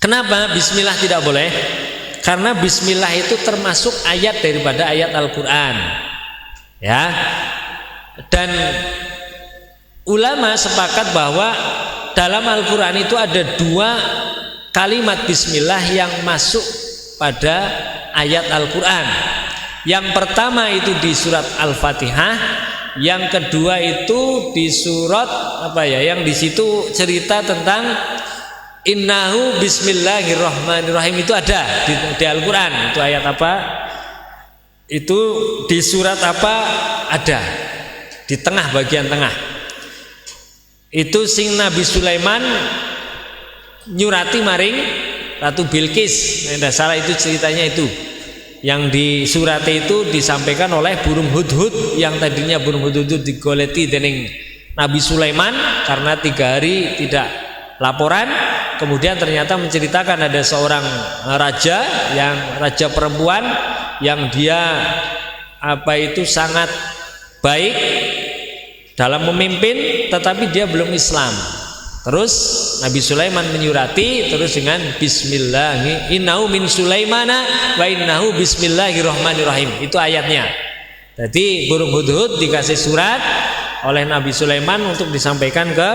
Kenapa bismillah tidak boleh? Karena bismillah itu termasuk ayat daripada ayat Al-Qur'an. Ya, dan ulama sepakat bahwa dalam Al-Quran itu ada dua kalimat bismillah yang masuk pada ayat Al-Quran. Yang pertama itu di surat Al-Fatihah, yang kedua itu di surat apa ya, yang di situ cerita tentang innahu bismillahirrahmanirrahim, itu ada di Al-Quran. Itu ayat apa? Itu di surat apa ada di tengah, bagian tengah itu sing Nabi Sulaiman nyurati maring Ratu Bilqis. Tidak salah itu ceritanya, itu yang di surat itu disampaikan oleh burung hudhud yang tadinya burung hudhud digoleti dening Nabi Sulaiman karena 3 hari tidak laporan. Kemudian ternyata menceritakan ada seorang raja, yang raja perempuan yang dia sangat baik dalam memimpin, tetapi dia belum Islam. Terus Nabi Sulaiman menyurati terus dengan bismillah, innahu min Sulaimana wa innahu bismillahirrahmanirrahim. Itu ayatnya. Jadi burung hudhud dikasih surat oleh Nabi Sulaiman untuk disampaikan ke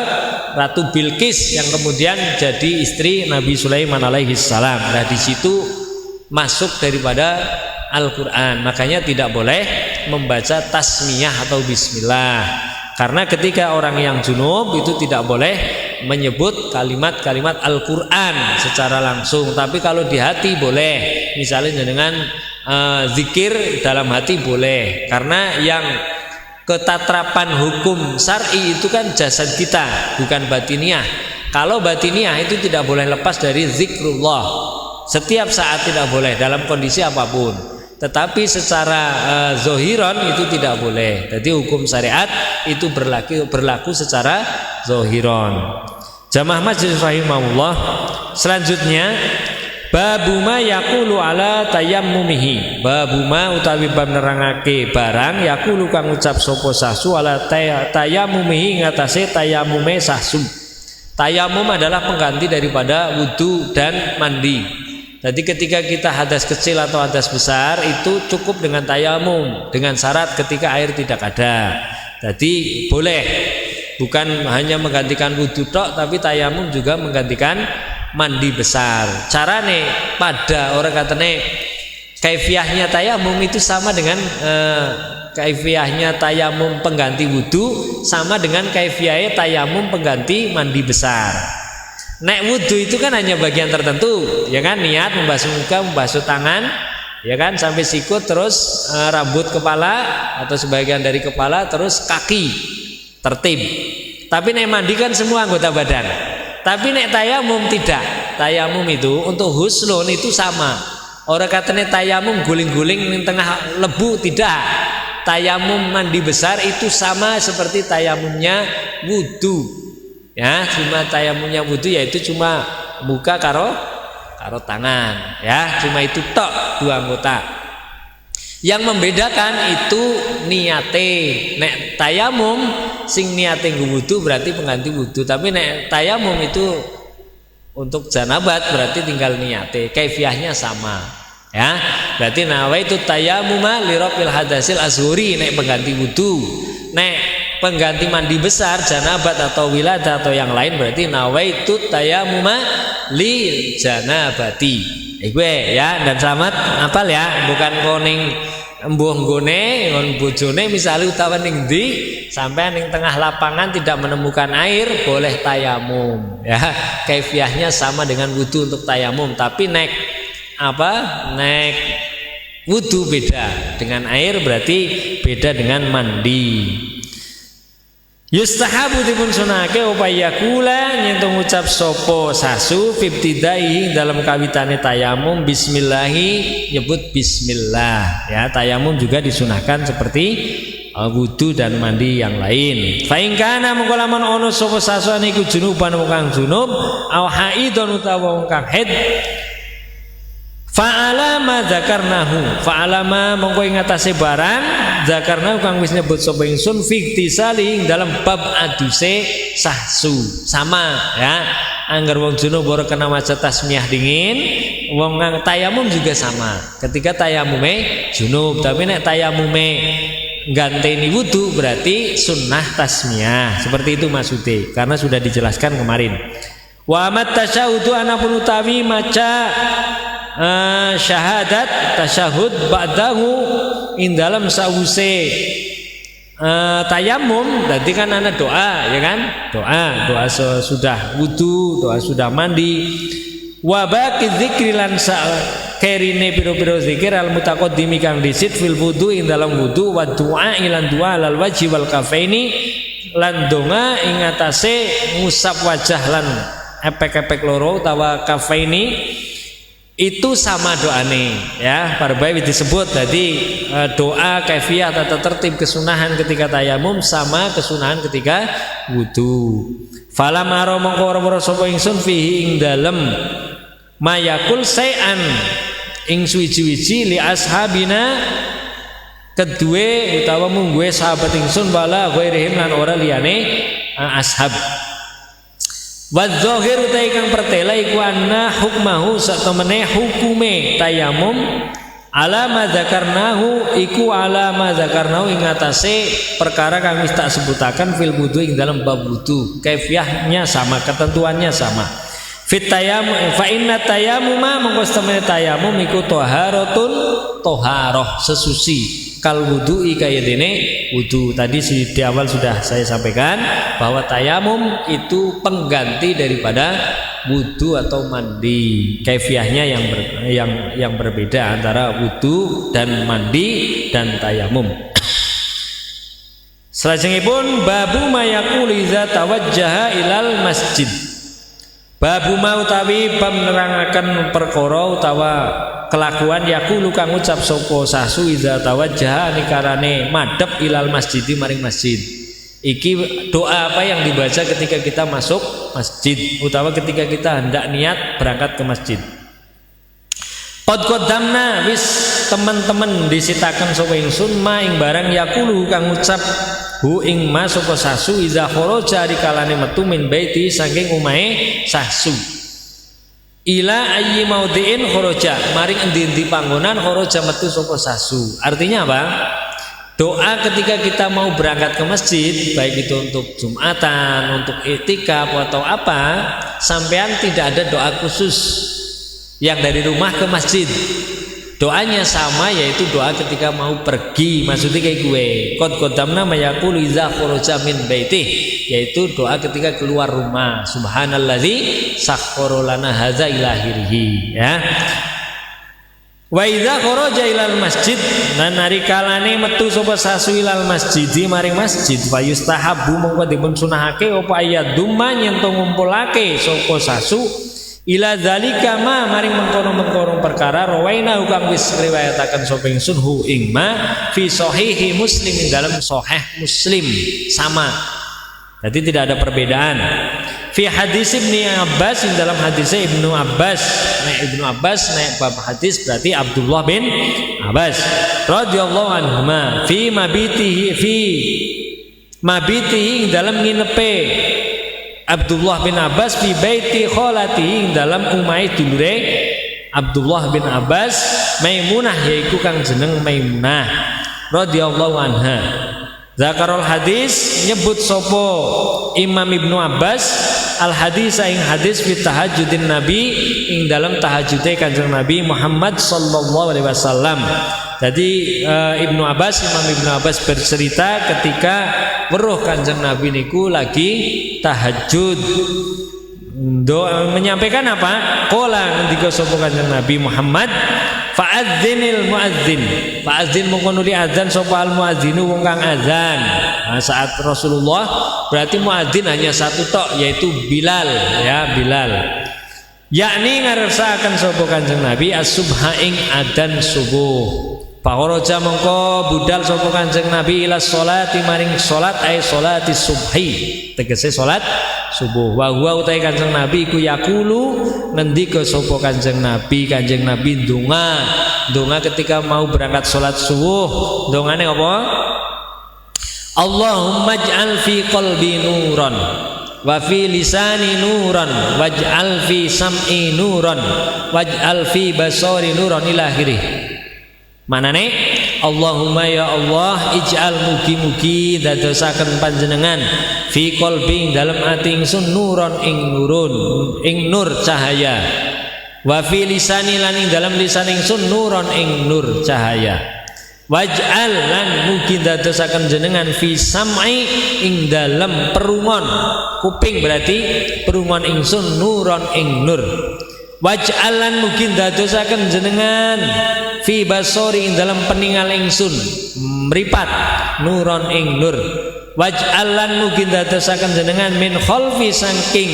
Ratu Bilqis yang kemudian jadi istri Nabi Sulaiman alaihi salam. Nah di situ masuk daripada Al-Quran. Makanya tidak boleh membaca tasmiyah atau bismillah, karena ketika orang yang junub itu tidak boleh menyebut kalimat-kalimat Al-Qur'an secara langsung, tapi kalau di hati boleh. Misalnya dengan zikir dalam hati boleh, karena yang ketatrapan hukum syar'i itu kan jasad kita, bukan batiniah. Kalau batiniah itu tidak boleh lepas dari zikrullah. Setiap saat tidak boleh dalam kondisi apapun. Tetapi secara zohiron itu tidak boleh. Jadi hukum syariat itu berlaku secara zohiron. Jamaah majelis rahimahullah. Selanjutnya babuma yaqulu ala tayammumihi. Babuma utawi bab nerangake barang yaqulu kang ucap sapa sahsu ala tayammumihi ngatasé tayamume sahsu. Tayamum adalah pengganti daripada wudu dan mandi. Jadi ketika kita hadas kecil atau hadas besar itu cukup dengan tayamum, dengan syarat ketika air tidak ada. Jadi boleh, bukan hanya menggantikan wudu tok, tapi tayamum juga menggantikan mandi besar. Carane pada orang katanya kaifiahnya tayamum itu sama dengan kaifiahnya tayamum pengganti wudu sama dengan kaifiahnya tayamum pengganti mandi besar. Nek wudu itu kan hanya bagian tertentu, ya kan, niat membasuh muka, membasuh tangan, ya kan, sampai sikut, terus rambut kepala atau sebagian dari kepala, terus kaki tertib. Tapi nek mandi kan semua anggota badan. Tapi nek tayamum tidak. Tayamum itu untuk huslun itu sama. Orang katanya tayamum guling-guling di tengah lebu, tidak. Tayamum mandi besar itu sama seperti tayamumnya wudu. Ya, cuma tayamumnya wudu yaitu cuma muka karo tangan, ya, cuma itu tok, dua anggota. Yang membedakan itu niate. Nek tayamum sing niate nggo wudu berarti pengganti wudu, tapi nek tayamum itu untuk janabat berarti tinggal niate. Kaifiahnya sama, ya. Berarti nawaitu tayammuma li rafil hadasil azhuri nek pengganti wudu. Nek pengganti mandi besar, janabat atau wiladah atau yang lain berarti nawaitu tayammuma li janabati. Gue ya, dan selamat apal ya, bukan koning embuh nggone ngon bojone misalnya utawa ning ndi sampai ning tengah lapangan tidak menemukan air boleh tayamum ya. Kaifiahnya sama dengan wudu untuk tayamum, tapi nek wudu beda dengan air, berarti beda dengan mandi. Yustahabu dipun sunake upaya kula nyentuh ngucap sopo sasu fibtidai dalam kawitane tayamum bismillahi, nyebut bismillah ya. Tayamum juga disunahkan seperti wudu dan mandi yang lain. Fa in kana mengko lamun ono sapa sasu niku junuban wong kang junub au haidon utawa wong kang haid fa'alama dzakarnahu, fa'alama mongko ing atase barang dzakarnahu kang wis nyebut sapa ingsun fiktisali dalam bab aduse sahsu. Sama ya, angger wong junub ora kena maca tasmiyah dingin, wong tayamum juga sama. Ketika tayamume junub, tapi nek tayamume ganteni wudu berarti sunnah tasmiyah. Seperti itu maksudnya, karena sudah dijelaskan kemarin. Wa mat tasyahhudu anapun utawi maca syahadat tasyahud ba'dahu in dalam sause tayamum. Tadi kan ana doa ya kan, doa sudah wudu, doa sudah mandi. Wa baqi dzikri lan kerine piro-piro zikir al mutaqaddimi kang disit fil wudu ing dalam wudu wa du'a ilan du'a lal wajhi wal kafaini lan donga ing atase ngusap wajah lan epek-epek loro utawa kafaini. Itu sama doane ya, parbai disebut. Jadi doa kaifiyah tata tertib kesunahan ketika tayamum sama kesunahan ketika wudu. Falam aro mongko ora sapa ingsun fihi ing dalem mayakul sayan ing suwiji-wiji li ashabina kedue utawa mungguhe sahabat ingsun bala ghairihim lan ora liyane ashab. Wa dzahir ta kang pertela iku anna hukmahu satemene hukume tayamum ala ma dzakarnahu iku ala ma dzakarnahu ing atase perkara kang wis tak sebutaken fil wudu ing dalam bab wudu. Kaifiyahnya sama, ketentuannya sama. Fit tayamum fa inna tayammuma mongko satemene tayamum iku taharatun taharah sesuci. kal wudu'i kaya dene wudu. Tadi di awal sudah saya sampaikan bahwa tayamum itu pengganti daripada wudu atau mandi. Kaifiahnya yang berbeda antara wudu dan mandi dan tayamum. Salajengipun babu mayaqulu idza tawajjaha ilal masjid. Babu mau utawi penerangaken perkara utawa kelakuan yaqulu kang ngucap sapa sasu idza tawajjaha nikarane madhep ilal masjid maring masjid. Iki doa apa yang dibaca ketika kita masuk masjid utawa ketika kita hendak niat berangkat ke masjid. Qad qaddamna wis teman-teman disitaken sapa ingsun ma ing barang yaqulu kang ngucap hu ing ma sapa sasu iza kharaja dikalane metu min baiti saking omahe sasu ila ayyi maudhi'in kharaja maring endi-endi panggonan kharaja metu sapa sasu. Artinya apa? Doa ketika kita mau berangkat ke masjid, baik itu untuk Jumatan, untuk i'tikaf atau apa, sampean tidak ada doa khusus yang dari rumah ke masjid. Doanya sama, yaitu doa ketika mau pergi. Maksudnya kayak gue qad qaddamna mayaqulu idza kharaja min baitih, yaitu doa ketika keluar rumah. Subhanallazi sakhkhara lana hadza ila akhirih, ya. Wa idza kharaja ilal masjid, lan narikalane metu sapa sasu ilal masjid maring masjid fa yustahabbu mongko dipun sunahake apa ayat dumma nyentuh ngumpulake sapa sasu ila zalika ma maring mengkono-mengkono perkara rawaina kang wis riwayataken sapa ingsun hu ing ma fi sahihi Muslim dalam sahih Muslim sama. Jadi tidak ada perbedaan. Fi hadis Ibnu Abbas dalam hadisnya Ibnu Abbas. Nah, Ibnu Abbas naik bab hadis berarti Abdullah bin Abbas radhiyallahu anhuma fi mabitihi dalam nginepe Abdullah bin Abbas fi baiti kholati dalam umai dulure Abdullah bin Abbas Maimunah yaiku kang jeneng Maimunah radhiyallahu anha. Zakarul hadis nyebut sopo Imam Ibnu Abbas al hadis ing hadis fi tahajjudin Nabi ing dalam tahajjude Kanjeng Nabi Muhammad sallallahu alaihi wasallam. Jadi Ibnu Abbas Imam Ibnu Abbas bercerita ketika weruh Kanjeng Nabi niku lagi tahajud. Doa menyampaikan apa? Qala ngendika sapa Kanjeng Nabi Muhammad fa'adzinil muadzin. Fa'adzin mongko nuli azan sapa al muadzinu wong kang azan. Nah, saat Rasulullah berarti muadzin hanya satu tok yaitu Bilal, ya Bilal. Yakni ngarsakaken sapa Kanjeng Nabi as-subha ing adzan subuh. Fakharaja mongko budal sapa Kanjeng Nabi ila sholati maring salat ay sholati subhi tegese salat subuh. Wa huwa utai Kanjeng Nabi iku yaqulu ngendika sapa Kanjeng Nabi donga ketika mau berangkat salat subuh. Dongane apa? Allahumma ij'al fi qalbi nuran wa fi lisani nuran waj'al fi sam'i nuran waj'al fi basari nuran ila akhirih. Manane Allahumma ya Allah ij'al mugi-mugi dadosaken panjenengan fi qalbi dalam ati ingsun nuron ing nur cahaya wa fi lisani lan ing dalam lisan ingsun nuron ing nur cahaya waj'al lan mugi dadosaken jenengan fi sam'i ing dalam perungon kuping berarti perungon ingsun nuron ing nur waj'al lan mugi dadosaken jenengan fi basori ing dalam peningal ingsun mripat nuron ing nur waj'al lan mugi dadosaken jenengan min khalfi saking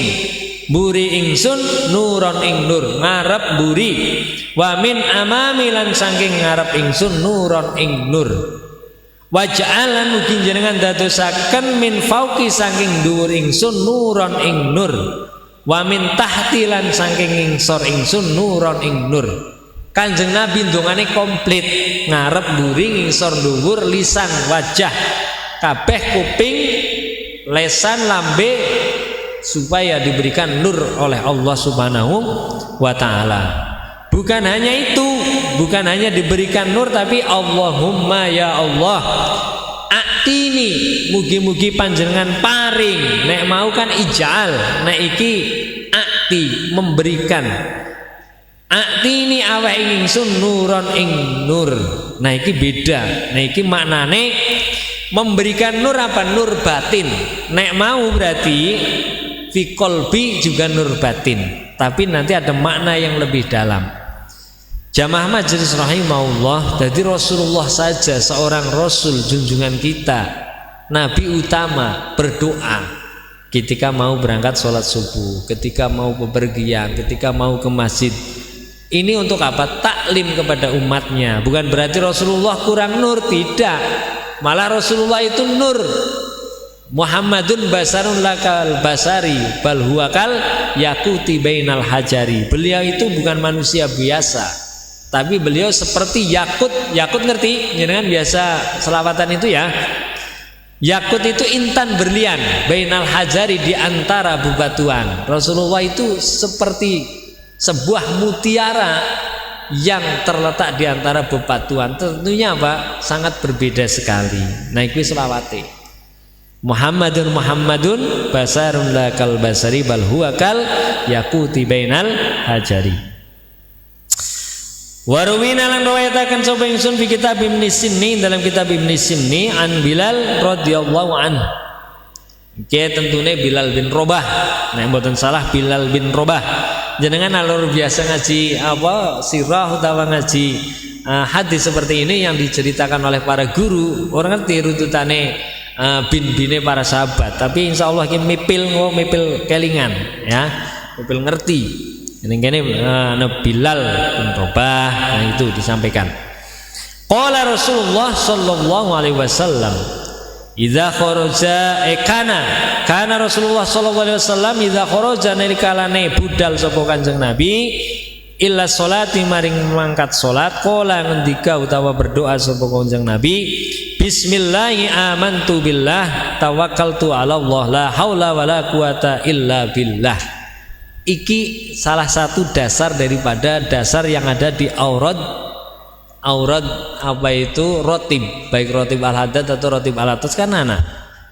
buri ingsun nuron ing nur ngarep buri wa min amami lan saking ngarep ingsun nuron ing nur waj'al lan mugi jenengan dadosaken min fauqi saking dhuwur ingsun nuron ing nur wa min tahti lan saking ngisor ingsun nuron ing nur. Kanjeng Nabi ndongane komplit ngarep buri ngisor dhuwur lisan wajah kabeh kuping lesan lambe supaya diberikan nur oleh Allah Subhanahu wa taala. Bukan hanya itu, bukan hanya diberikan nur tapi Allahumma ya Allah aktini mugi-mugi panjenengan paring nek mau kan ijal nek iki akti memberikan aktini aweh ingsun nuron ing nur Nah iki beda. Nah iki maknane memberikan nur apa? Nur batin. Nek mau berarti fi qalbi juga nur batin. Tapi nanti ada makna yang lebih dalam. Jamaah majelis rahimahullah, jadi Rasulullah saja seorang Rasul junjungan kita, Nabi utama berdoa ketika mau berangkat sholat subuh, ketika mau bepergian, ketika mau ke masjid. Ini untuk apa? Taklim kepada umatnya. Bukan berarti Rasulullah kurang nur, tidak. Malah Rasulullah itu nur. Muhammadun basarun lakal basari bal huwa kal yakuti bainal hajari. Beliau itu bukan manusia biasa. Tapi beliau seperti yakut. Yakut ngerti? Jangan biasa selawatan itu ya. Yakut itu intan berlian bainal hajari, di antara bebatuan. Rasulullah itu seperti sebuah mutiara yang terletak di antara bebatuan. Tentunya apa? Sangat berbeda sekali. Nah itu selawate. Muhammadun basarun lakal basari bal huwa kal yakuti bainal hajari. Warwina lan riwayataken sapa ingsun fi kitab Ibnu Sinni, dalam kitab Ibnu Sinni an Bilal radhiyallahu anhu. Iki tentune Bilal bin Rabah. Nek mboten salah Bilal bin Rabah. Jenengan alur biasa ngaji apa sirah utawa ngaji hadis seperti ini yang diceritakan oleh para guru, orang ngerti runutane bin-bine para sahabat. Tapi insya Allah ini mipil kelingan ya, mipil ngerti. Ini Bilal bin Rabah, nah itu disampaikan. Qala Rasulullah sallallahu alaihi wasallam, idza kharaja kana Rasulullah sallallahu alaihi wasallam idza kharaja nalikalane budal sapa Kanjeng Nabi illa sholati maring mangkat salat, qala ngendika utawa berdoa sapa Kanjeng Nabi, bismillahi amantu billah tawakkaltu ala Allah la haula wala quwata illa billah. Iki salah satu dasar daripada dasar yang ada di aurad apa itu rotib, baik rotib al-haddad atau rotib al-atas kan ana.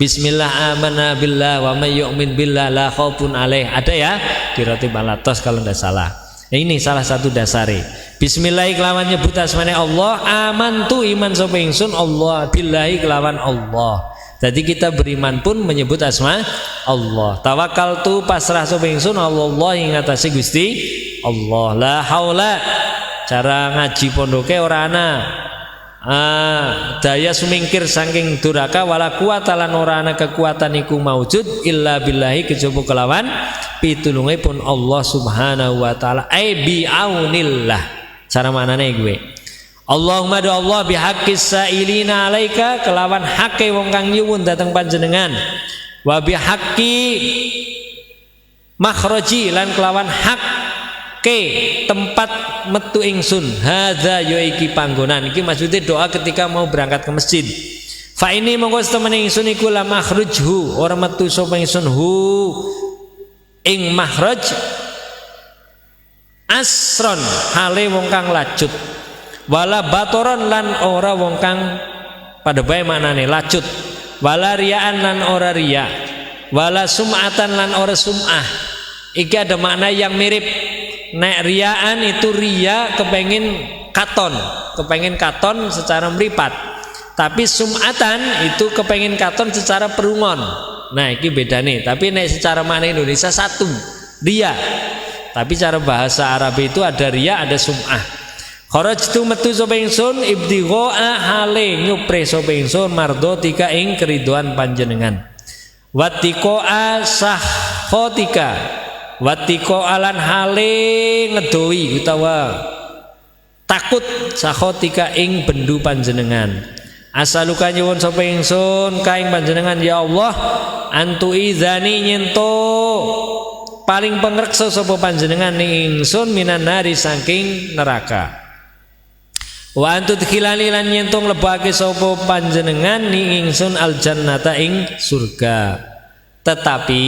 Bismillah amanna billah wa may yu'min billah la khaufun alaih, ada ya di rotib al-atas kalau tidak salah. Nah, ini salah satu dasare. Bismillah kelawan nyebut asmane Allah, amantu iman sapa ingsun Allah billahi kelawan Allah. Jadi kita beriman pun menyebut asma Allah. Tawakkaltu pasrah sapa ingsun Allah ing atase Gusti Allah. La haula, cara ngaji pondoke ora ana daya sumingkir saking duraka, wala kuwata lan ora ana kekuatan iku maujud illa billahi kejaba kelawan pitulungipun Allah Subhanahu wa taala. Ai bi aunillah. Cara manane gue. Allahumma do Allah bihaqqis sa'ilina alaika, kelawan hake wong kang nyuwun dateng panjenengan, wa bihaqqi makhraji lan kelawan hak ke tempat metu ingsun, hadza ya iki panggonan. Iki maksudnya doa ketika mau berangkat ke masjid. Fa ini monggo temene ingsun iku la makhrujhu, ora metu sapa ingsun hu ing makhraj asron hale wong kang lacut, wala batoron lan ora wong kang pada bae maknane lacut, wala riyaan lan ora riya, wala sum'atan lan ora sum'ah. Iki ada makna yang mirip. Nek riyaan itu riya kepengen katon secara meripat. Tapi sum'atan itu kepengen katon secara perungon. Nah iki beda nih. Tapi nek secara makna Indonesia satu, riya. Tapi cara bahasa Arab itu ada riya, ada sum'ah. Kharajtu metu sapa ingsun ibtigha'a hale nyupre sapa ingsun mardotika ing keriduan panjenengan. Wattiqa'a sahkhatika, wattiqa'a lan hale ngedowi utawa takut sahkhatika ing bendu panjenengan. Asaluka nyuwun sapa ingsun ka ing panjenengan ya Allah antu izani nyento paling pangreksa sapa panjenengan ning ingsun minan nari saking neraka. Wa antudkhilani lan nyentong lebake sapa panjenengan ning ingsun aljannata ing surga. Tetapi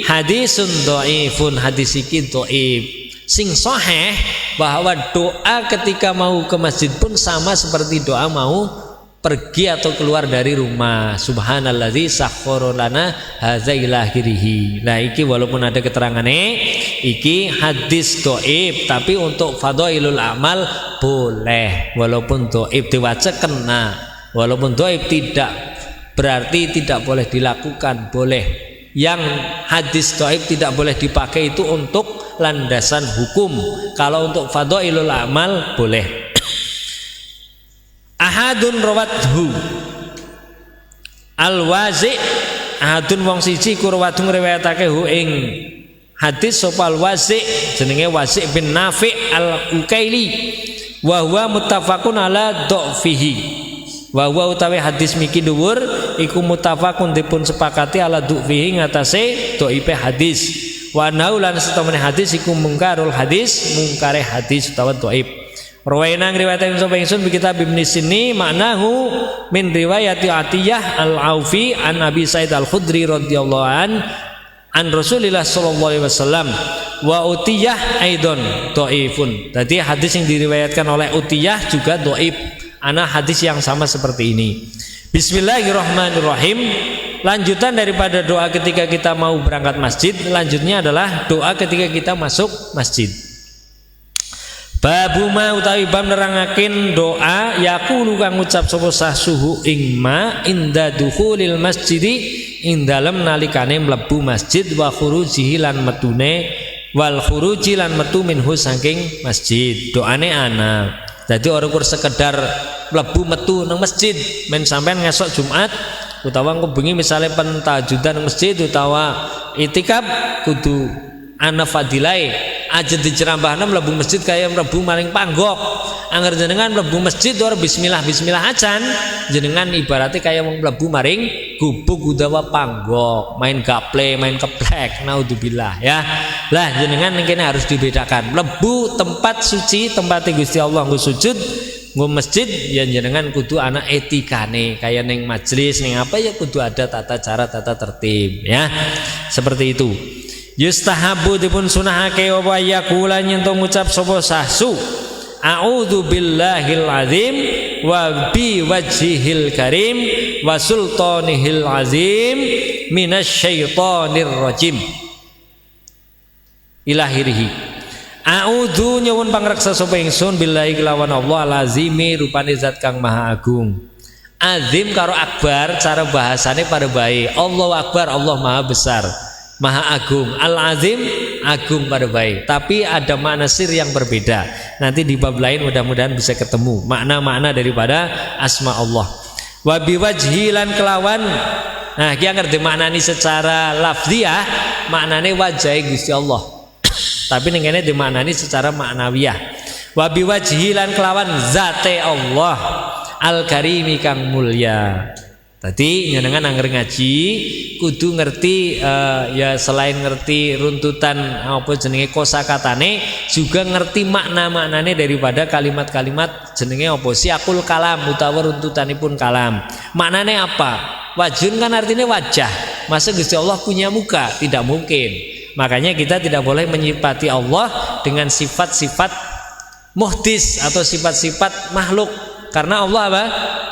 hadisun dhaifun, hadis iki dhaif. Sing sahih bahwa doa ketika mau ke masjid pun sama seperti doa mau pergi atau keluar dari rumah. Subhanalladzi sakhkhara lana hadza ila akhirih. Nah iki walaupun ada keterangane iki hadis dhaif, tapi untuk fadhailul amal boleh. Walaupun dhaif diwaca kena, walaupun dhaif tidak berarti tidak boleh dilakukan, boleh. Yang hadis dhaif tidak boleh dipakai itu untuk landasan hukum. Kalau untuk fadhailul amal boleh. Ahadun rawathu al-wazi, ahadun wong siji ku rawathu ngriwayatake hu ing hadis sapa al-wazi jenenge Wazi bin Nafi al-Ukaili wa huwa muttafaqun ala dha'fihi. Wa huwa utawi hadis miki dhuwur iku muttafaqun dipun sepakati ala dha'fihi ngatasé dhaife hadis. Wa naulan setemene hadis iku mungkarul hadis, mungkare hadis utawa dhaif. Rawaina riwayat sapa ingsun bi kitab Ibnu Sini maknahu min riwayati Atiyah al-Aufi an Abi Sa'id al-Khudri radhiyallahu an Rasulillah sallallahu alaihi wasallam wa Utiyah aidon dhaifun. Jadi hadis yang diriwayatkan oleh Utiyah juga dhaif. Ana hadis yang sama seperti ini. Bismillahirrahmanirrahim. Lanjutan daripada doa ketika kita mau berangkat masjid, lanjutnya adalah doa ketika kita masuk masjid. Babu ma utawi bab nerangaken doa yaqulu kang ngucap sapa sahsuhu ing ma inda dukhulil masjidi ing dalem nalikane mlebu masjid wa khurujihi lan metune wal khuruji lan metu minhu saking masjid. Doane ana. Dadi ora kur sekedar mlebu metu nang masjid, men sampean ngesok Jumat utawa engko bengi misale pentajudan nang masjid utawa itikaf kudu ana fadilai aja dicerambahna mlebu masjid kaya mlebu maring panggok. Angger jenengan mlebu masjid ora bismillah acan, jenengan ibaratnya kaya wong mlebu maring gubuk utawa panggok, main gaple, main keplek, naudzubillah ya. Lah jenengan ning kene harus dibedakan. Mlebu tempat suci, tempat Gusti Allah nggo sujud, nggo masjid ya jenengan kudu ana etikane, kaya ning majelis ning apa ya kudu ada tata cara, tata tertib ya. Seperti itu. Yustahabu dipun sunahake wa yaqula nyentuh ngucap sapa sahsu a'udzu billahil azim wa bi wajhihil karim wa sultanihil azim minasyaitonir rajim ilahirihi. A'udzu nyuwun pangreksa sapa ingsun billahi kelawan Allah alazimi rupane zat kang maha agung. Azim karo akbar cara bahasane pada baik. Allahu akbar, Allah maha besar, maha agung. Al-azim agung pada baik, tapi ada makna sir yang berbeda. Nanti di bab lain mudah-mudahan bisa ketemu makna-makna daripada asma Allah. Wa biwajhi lan kelawan. Nah, ki ngerti maknani secara lafziyah, maknane wajah Gusti Allah. Tapi ning kene dimaknani secara maknawiyah. Wa biwajhi lan kelawan zate Allah al-karimi kang mulya. Tadi nyenengan angger ngaji kudu ngerti ya selain ngerti runtutan apa jenenge kosakatane juga ngerti makna-maknane daripada kalimat-kalimat jenenge apa siakul kalam utawa runtutanipun kalam. Maknane apa? Wajhun kan artinya wajah. Masa Gusti Allah punya muka? Tidak mungkin. Makanya kita tidak boleh menyifati Allah dengan sifat-sifat muhdis atau sifat-sifat makhluk. Karena Allah apa?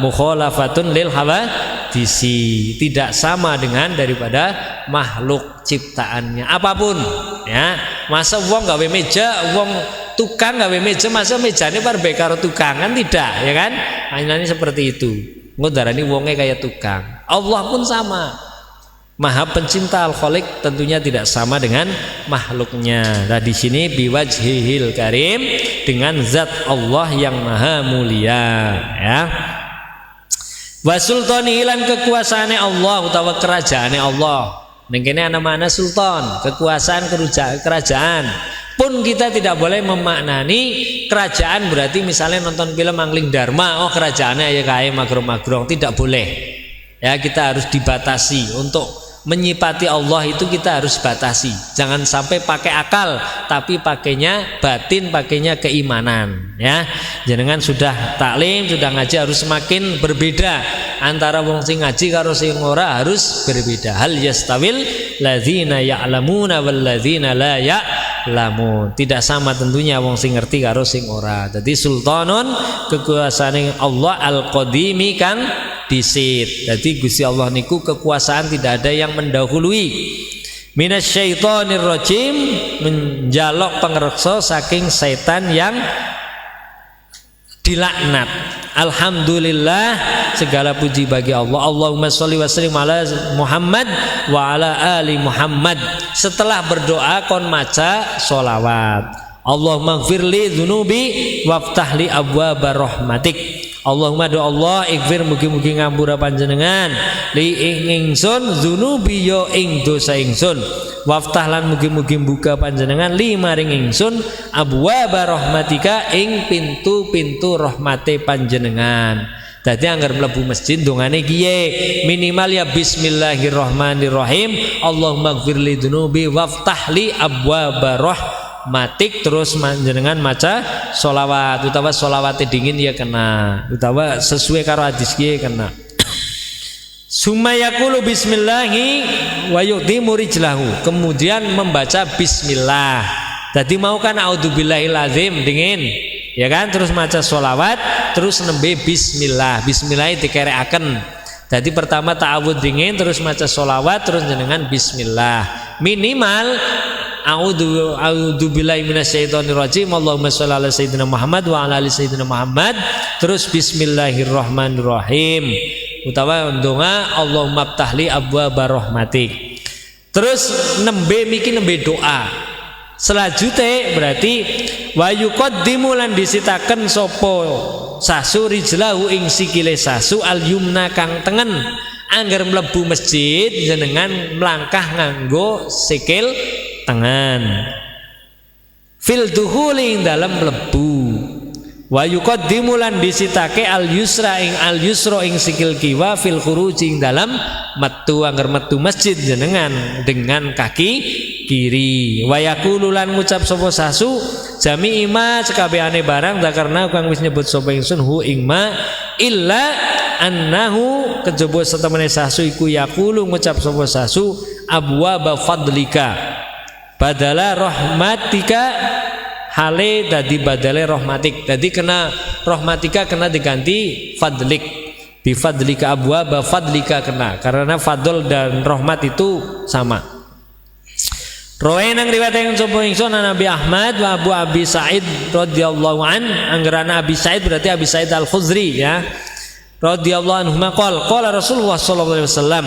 Mukhalafatun lil hawadisi, tidak sama dengan daripada makhluk ciptaannya apapun ya. Masa wong gawe meja, wong tukang gawe meja, masa mejane parbe karo tukang kan tidak ya kan? Hanya seperti itu. Ngudarani wonge kayak tukang. Allah pun sama. Maha pencipta al-Khaliq tentunya tidak sama dengan makhluknya. Nah di sini biwajhihil karim dengan zat Allah yang maha mulia ya. Wa sultani lan kekuasaane Allah utawa kerajaane Allah. Ning kene ana makna sultan, kekuasaan kerajaan. Pun kita tidak boleh memaknani kerajaan berarti misalnya nonton film Angling Dharma, oh kerajaannya ya kayak magrong-magrong, tidak boleh. Ya kita harus dibatasi untuk menyipati Allah itu kita harus batasi. Jangan sampai pakai akal tapi pakainya batin, pakainya keimanan ya. Jenengan sudah taklim, sudah ngaji harus semakin berbeda antara wong sing ngaji karo sing ora harus berbeda. Hal yastawil ladzina ya'lamuna wal ladzina la lamun. Tidak sama tentunya wong sing ngerti karo sing ora. Jadi sultanun kekuasaan Allah al-qadimi kan disit. Jadi Gusti Allah niku kekuasaan tidak ada yang mendahului. Minasyaitonir rajim, menjalok pangreksa saking setan yang dilaknat. Alhamdulillah, segala puji bagi Allah. Allahumma sholli wa sallim ala Muhammad wa ala ali Muhammad. Setelah berdoa kon maca sholawat. Allahumma gfirli dzunubi waftahli abwaaba rahmatik. Allahumma do Allah ighfir mugi-mugi ngampura panjenengan li ingsun dzunubi yo ing dosa ingsun. Waftah lan mugi-mugi buka panjenengan li maring ingsun abwaaba rahmatika ing pintu-pintu rahmate panjenengan. Dadi anggar mlebu masjid dongane kiye minimal ya bismillahirrahmanirrahim Allahumma gfirli dzunubi waftah li abwaaba rahmatik, terus panjenengan maca sholawat utawa sholawate dingin ya kena utawa sesuai karo hadis kiye kena. Summa yaqulu bismillahi wa yuqdimu rijlahu, kemudian membaca bismillah. Tadi mau kan a'udzubillahil azim dingin ya kan, terus maca sholawat terus nembe bismillah. Bismillah dikerekaken. Jadi pertama ta'awudz dingin terus maca sholawat terus jenengan bismillah. Minimal a'udzubillahi minasyaitonirrajim Allahumma sholli ala sayyidina Muhammad wa ala ali sayyidina Muhammad, terus bismillahirrahmanirrahim utawa ndonga Allahumma ftahli abwaaba rahmatik. Terus nembe miki nembe doa. Selanjutnya berarti wa yuqaddimu lan disitaken sapa sasu rijlahu ing sikile sasu al yumna kang tengen. Angger mlebu masjid jenengan melangkah nganggo sikil tangan. Fil dukhuli dalam mlebu. Wa yuqaddimu lan disitake al yusra ing al yusra ing sikil kiwa fil khuruji ing dalam metu. Angger metu masjid jenengan dengan kaki kiri. Wa yaqulu lan ngucap sapa sasu jami ima sekabehane barang zakarna kang wis nyebut sapa ingsun hu ing ma illa annahu kejaba setemene sasu iku yaqulu ngucap sapa sasu abwaaba fadlika badala rahmatika, hale dadi badale rahmatik. Dadi kena rahmatika kena diganti fadlik. Bi fadlika abwaaba fadlika kena, karena fadl dan rahmat itu sama. Roe nang riwayat yang sapa ingsun Nabi Ahmad wa Abu Abi Sa'id radhiyallahu an, anggerana Abi Sa'id berarti Abi Sa'id Al-Khudri ya. Radhiyallahu anhu qala Rasulullah sallallahu alaihi wasallam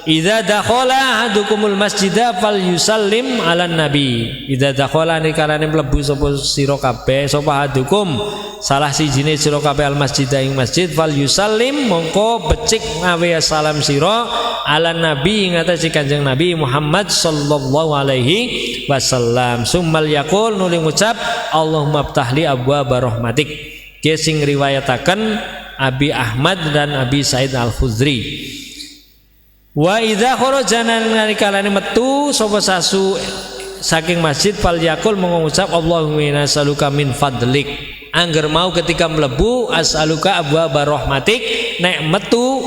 idza dakhala ahadukumul masjida falyusallim ala nabi. Idza dakhala nikarane mlebu sapa sira kabeh sapa ahadukum salah sijine sira kabeh al masjida ing masjid falyusallim mongko becik ngawe salam sira ala nabi ing atase Kanjeng Nabi Muhammad sallallahu alaihi wasallam. Summal yaqul nuli ngucap Allahumma ftahli abwaaba rahmatik. Ki sing riwayataken Abi Ahmad dan Abi Sa'id Al-Khudri. Wa idza kharaja nalikalane metu sapa sasu saking masjid fal yaqul mengucap Allahumma inna nas'aluka min fadlik. Angger mau ketika mlebu as'aluka abwaaba rahmatik, nek metu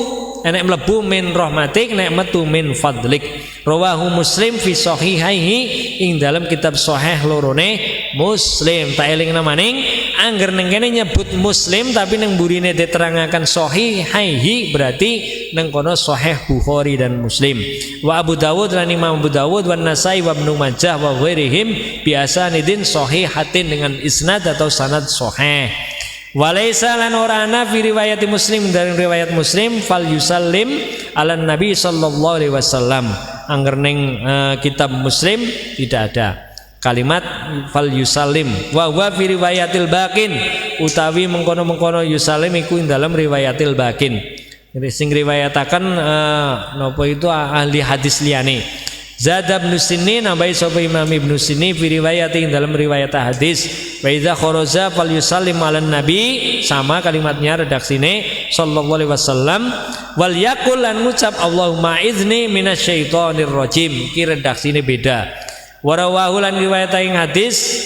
nek mlebu min rahmatik, nek metu min fadlik. Rawahu Muslim fi sahihaihi ing dalam kitab sahih lorone Muslim. Tak eling namaning angger neng kene nyebut Muslim tapi neng burine diterangaken sahihaihi berarti neng kono sahih Bukhari dan Muslim. Wa Abu Dawud lan Imam Abu Dawud wa Nasai wa Ibnu Majah wa ghairihim biasanidin sahihatin dengan isnad atau sanad sahih. Walaisa lan ora ana fi riwayat Muslim dari riwayat Muslim fal yusallim ala Nabi sallallahu alaihi wasallam. Angger ning kitab Muslim tidak ada kalimat fal yusallim. Wa huwa fi riwayatil baqin utawi mengkono-mengkono yusallim iku ing dalam riwayatil baqin. Sing riwayataken napa itu ahli hadis liyane. Zada Ibnu Sini nambahi sapa Imam Ibnu Sini fi riwayat ing dalam riwayat hadis wa idza kharaja falyusallim ala nabi, sama kalimatnya redaksine sallallahu alaihi wasallam wal yaqul lan ngucap Allahumma izni minasyaitonir rajim, ki redaksine beda. Wa rawahu lan riwayat ing hadis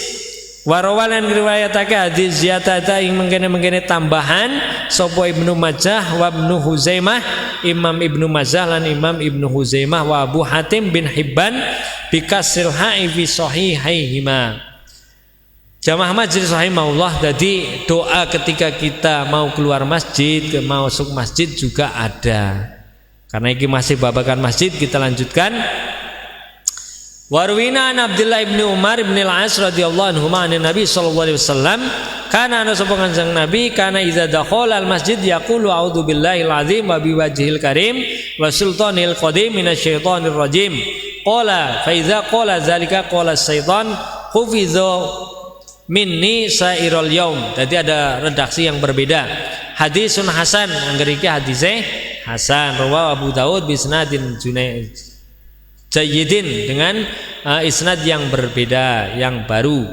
Warawalan riwayatake hadis ziyadata ing mengkene tambahan sapa Ibnu Majah wa Ibnu Huzaimah, Imam Ibnu Majah lan Imam Ibnu Huzaimah wa Abu Hatim bin Hibban bikasril ha'i fi sahihaihima. Jamaah majelis rahimahullah, jadi doa ketika kita mau keluar masjid, mau masuk masjid juga ada. Karena ini masih babakan masjid, kita lanjutkan. Warwina an Abdullah ibn Umar ibn al-As radhiyallahu anhu ma'an Nabi sallallahu alaihi wasallam kana ana sapa kanjeng Nabi kana idza dakhala al-masjid yaqulu a'udzu billahil azim wa biwajhil karim wa sultanil qadim minasyaitonir rajim. Qala fa idza qala zalika qala syaitan khufidhu minni sairul yaum. Jadi ada redaksi yang berbeda. Hadisun hasan, anggerike hadise hasan, rawahu Abu Daud bi isnadin jayyidin dengan isnad yang berbeda, yang baru.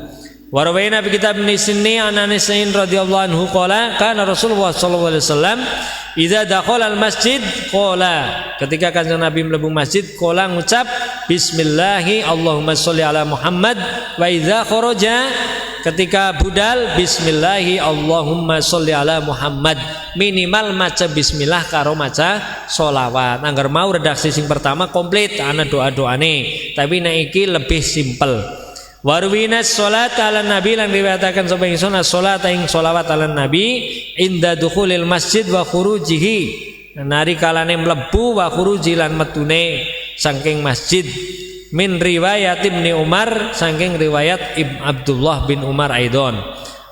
Warawaina bi kitab Nisni an Anas radhiyallahu anhu qala kana Rasulullah sallallahu alaihi wasallam idza dakhala al masjid qala, ketika kanjeng Nabi mlebu masjid qala ngucap bismillahi Allahumma sholli ala Muhammad, wa idza kharaja, ketika budal bismillahi Allahumma sholli ala Muhammad, minimal maca bismillah karo maca sholawat. Angger mau redaksi sing pertama komplit ana doa-doane, tapi nek iki lebih simpel. Warwina sholat ala nabi, lan riwayataken sapa ingsun sholat ing sholawat ala nabi inda dukhulil masjid wa khurujihi, nari kalane mlebu wa khuruji lan metune saking masjid. Min riwayat Ibnu Umar, saking riwayat Abdullah bin Umar aidon.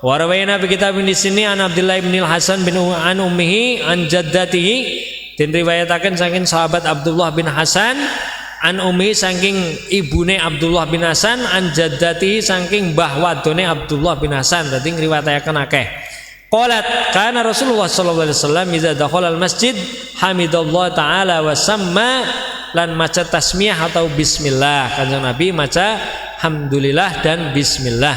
Wa rawaina bi kitab di sini an Abdullah bin Hasan bin an ummihi an jaddatihi, den riwayataken saking sahabat Abdullah bin Hasan an ummi saking ibune Abdullah bin Hasan an jaddatihi saking mbah wadone Abdullah bin Hasan. Dadi ngriwayataken akeh. Qalat kana Rasulullah sallallahu alaihi wasallam idza dakhala al masjid hamidallah taala wa samma, lan maca tasmiyah atau bismillah. Kanjeng Nabi maca hamdulillah dan bismillah.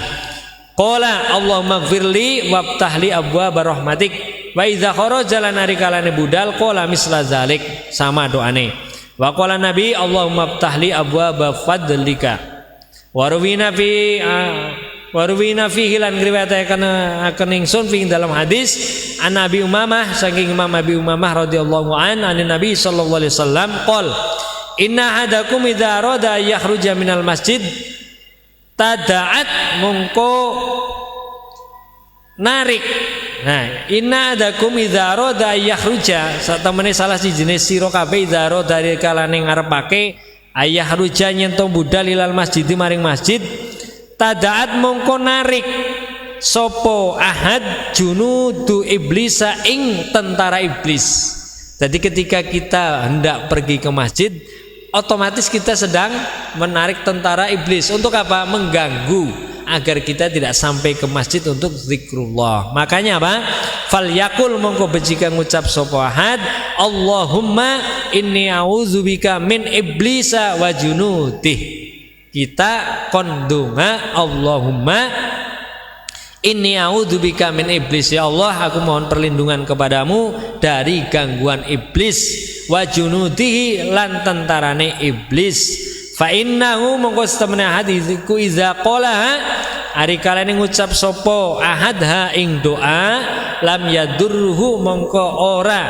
Qala Allahumma gfirli wabtahli abwaaba rahmatik, wa idza kharaja lan ari kalane budal qala misla zalik, sama doane. Wa qala Nabi Allahumma ftahli abwaaba fadlika. Warwina fihi, lan riwayataken akan ingsun fi dalam hadis an Nabi Umamah saking Imam Abi Umamah radhiyallahu an Nabi sallallahu alaihi wasallam qol inna hadakum idza arada yakhruja minal masjid tada'at, mongko narik. Nah, inna adakum idza arada yakhruja, satemene salah sijine sira kabeh idza arada dari kalane ngarepake ayahruja nyento budal ilal masjid maring masjid, tadaat mongko narik sopo ahad junudu iblisa ing tentara iblis. Jadi ketika kita hendak pergi ke masjid, otomatis kita sedang menarik tentara iblis. Untuk apa? Mengganggu, agar kita tidak sampai ke masjid untuk zikrullah. Makanya apa? Fal yakul, mongko bejika ngucap sopo ahad Allahumma inni a'udzubika min iblisa wa junudih. Kita kondunga Allahumma inni a'udzubika min iblis, ya Allah aku mohon perlindungan kepadamu dari gangguan iblis, wa junudihi lan tentarane iblis. Fa innahu mongko setemene hadisku iza qolaha, ari kalane ngucap sopo ahad ha ing doa, lam yadurruhu mongko ora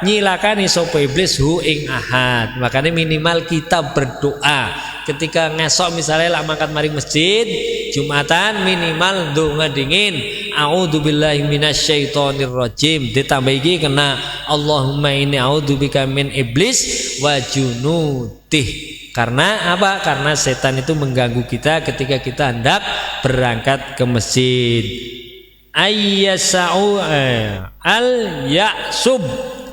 nyilakani sopo iblis hu ing ahad. Makanya minimal kita berdoa ketika ngesok misalnya lah mangkat mari masjid Jumatan, minimal donga dingin a'udzubillahi minasyaitonir rajim, ditambah iki kena Allahumma inni a'udzubika min iblis wa junudih. Karena apa? Karena setan itu mengganggu kita ketika kita hendak berangkat ke masjid. Ayyasau al ya'sub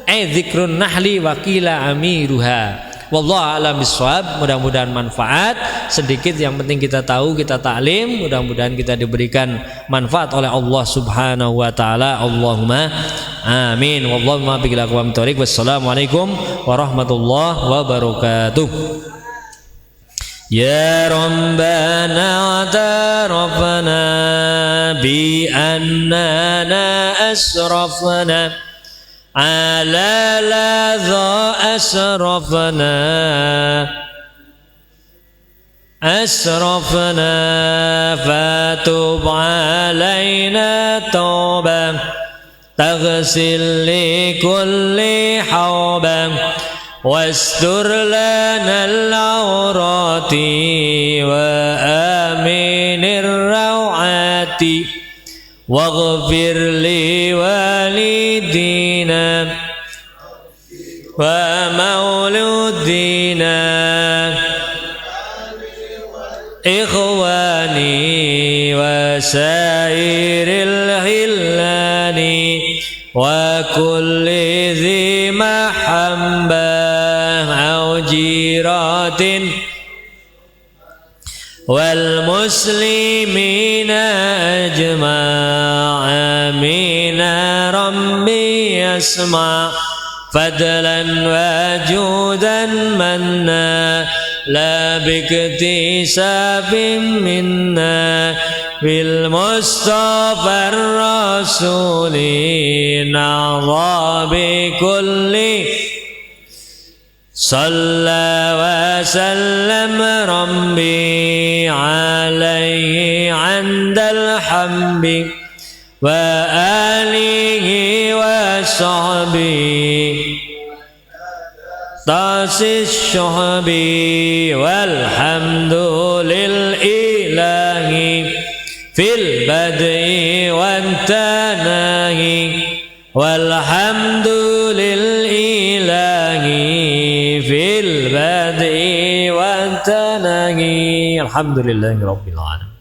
dzikrun nahli wa qila amiruha. Wallahu a'lam bishawab. Mudah-mudahan manfaat sedikit, yang penting kita tahu, kita taklim, mudah-mudahan kita diberikan manfaat oleh Allah Subhanahu wa taala. Allahumma amin. Wallahu muwaffiq ila aqwamit thoriq. Wassalamualaikum warahmatullahi wabarakatuh. Ya Rabbana atarafna bi annana asrafna ala ladha asrafna أسرفنا فتب علينا توبة تغسل لكل حوبة واستر لنا العورات وآمن الروعات واغفر لوالدينا ومولودينا إخواني وسائر الخلان وكل ذي محبة أو جيرات والمسلمين أجمع آمين ربي يسمع فضلا وجودا منا لا باكتساب منا بالمصطفى الرسول نعظى بكل صلى وسلم ربي عليه عند الحمد وآله وصحبه طاس الشهب والحمد للإله في البدء والتناهي والحمد للإله في البدء والتناهي الحمد لله رب العالمين.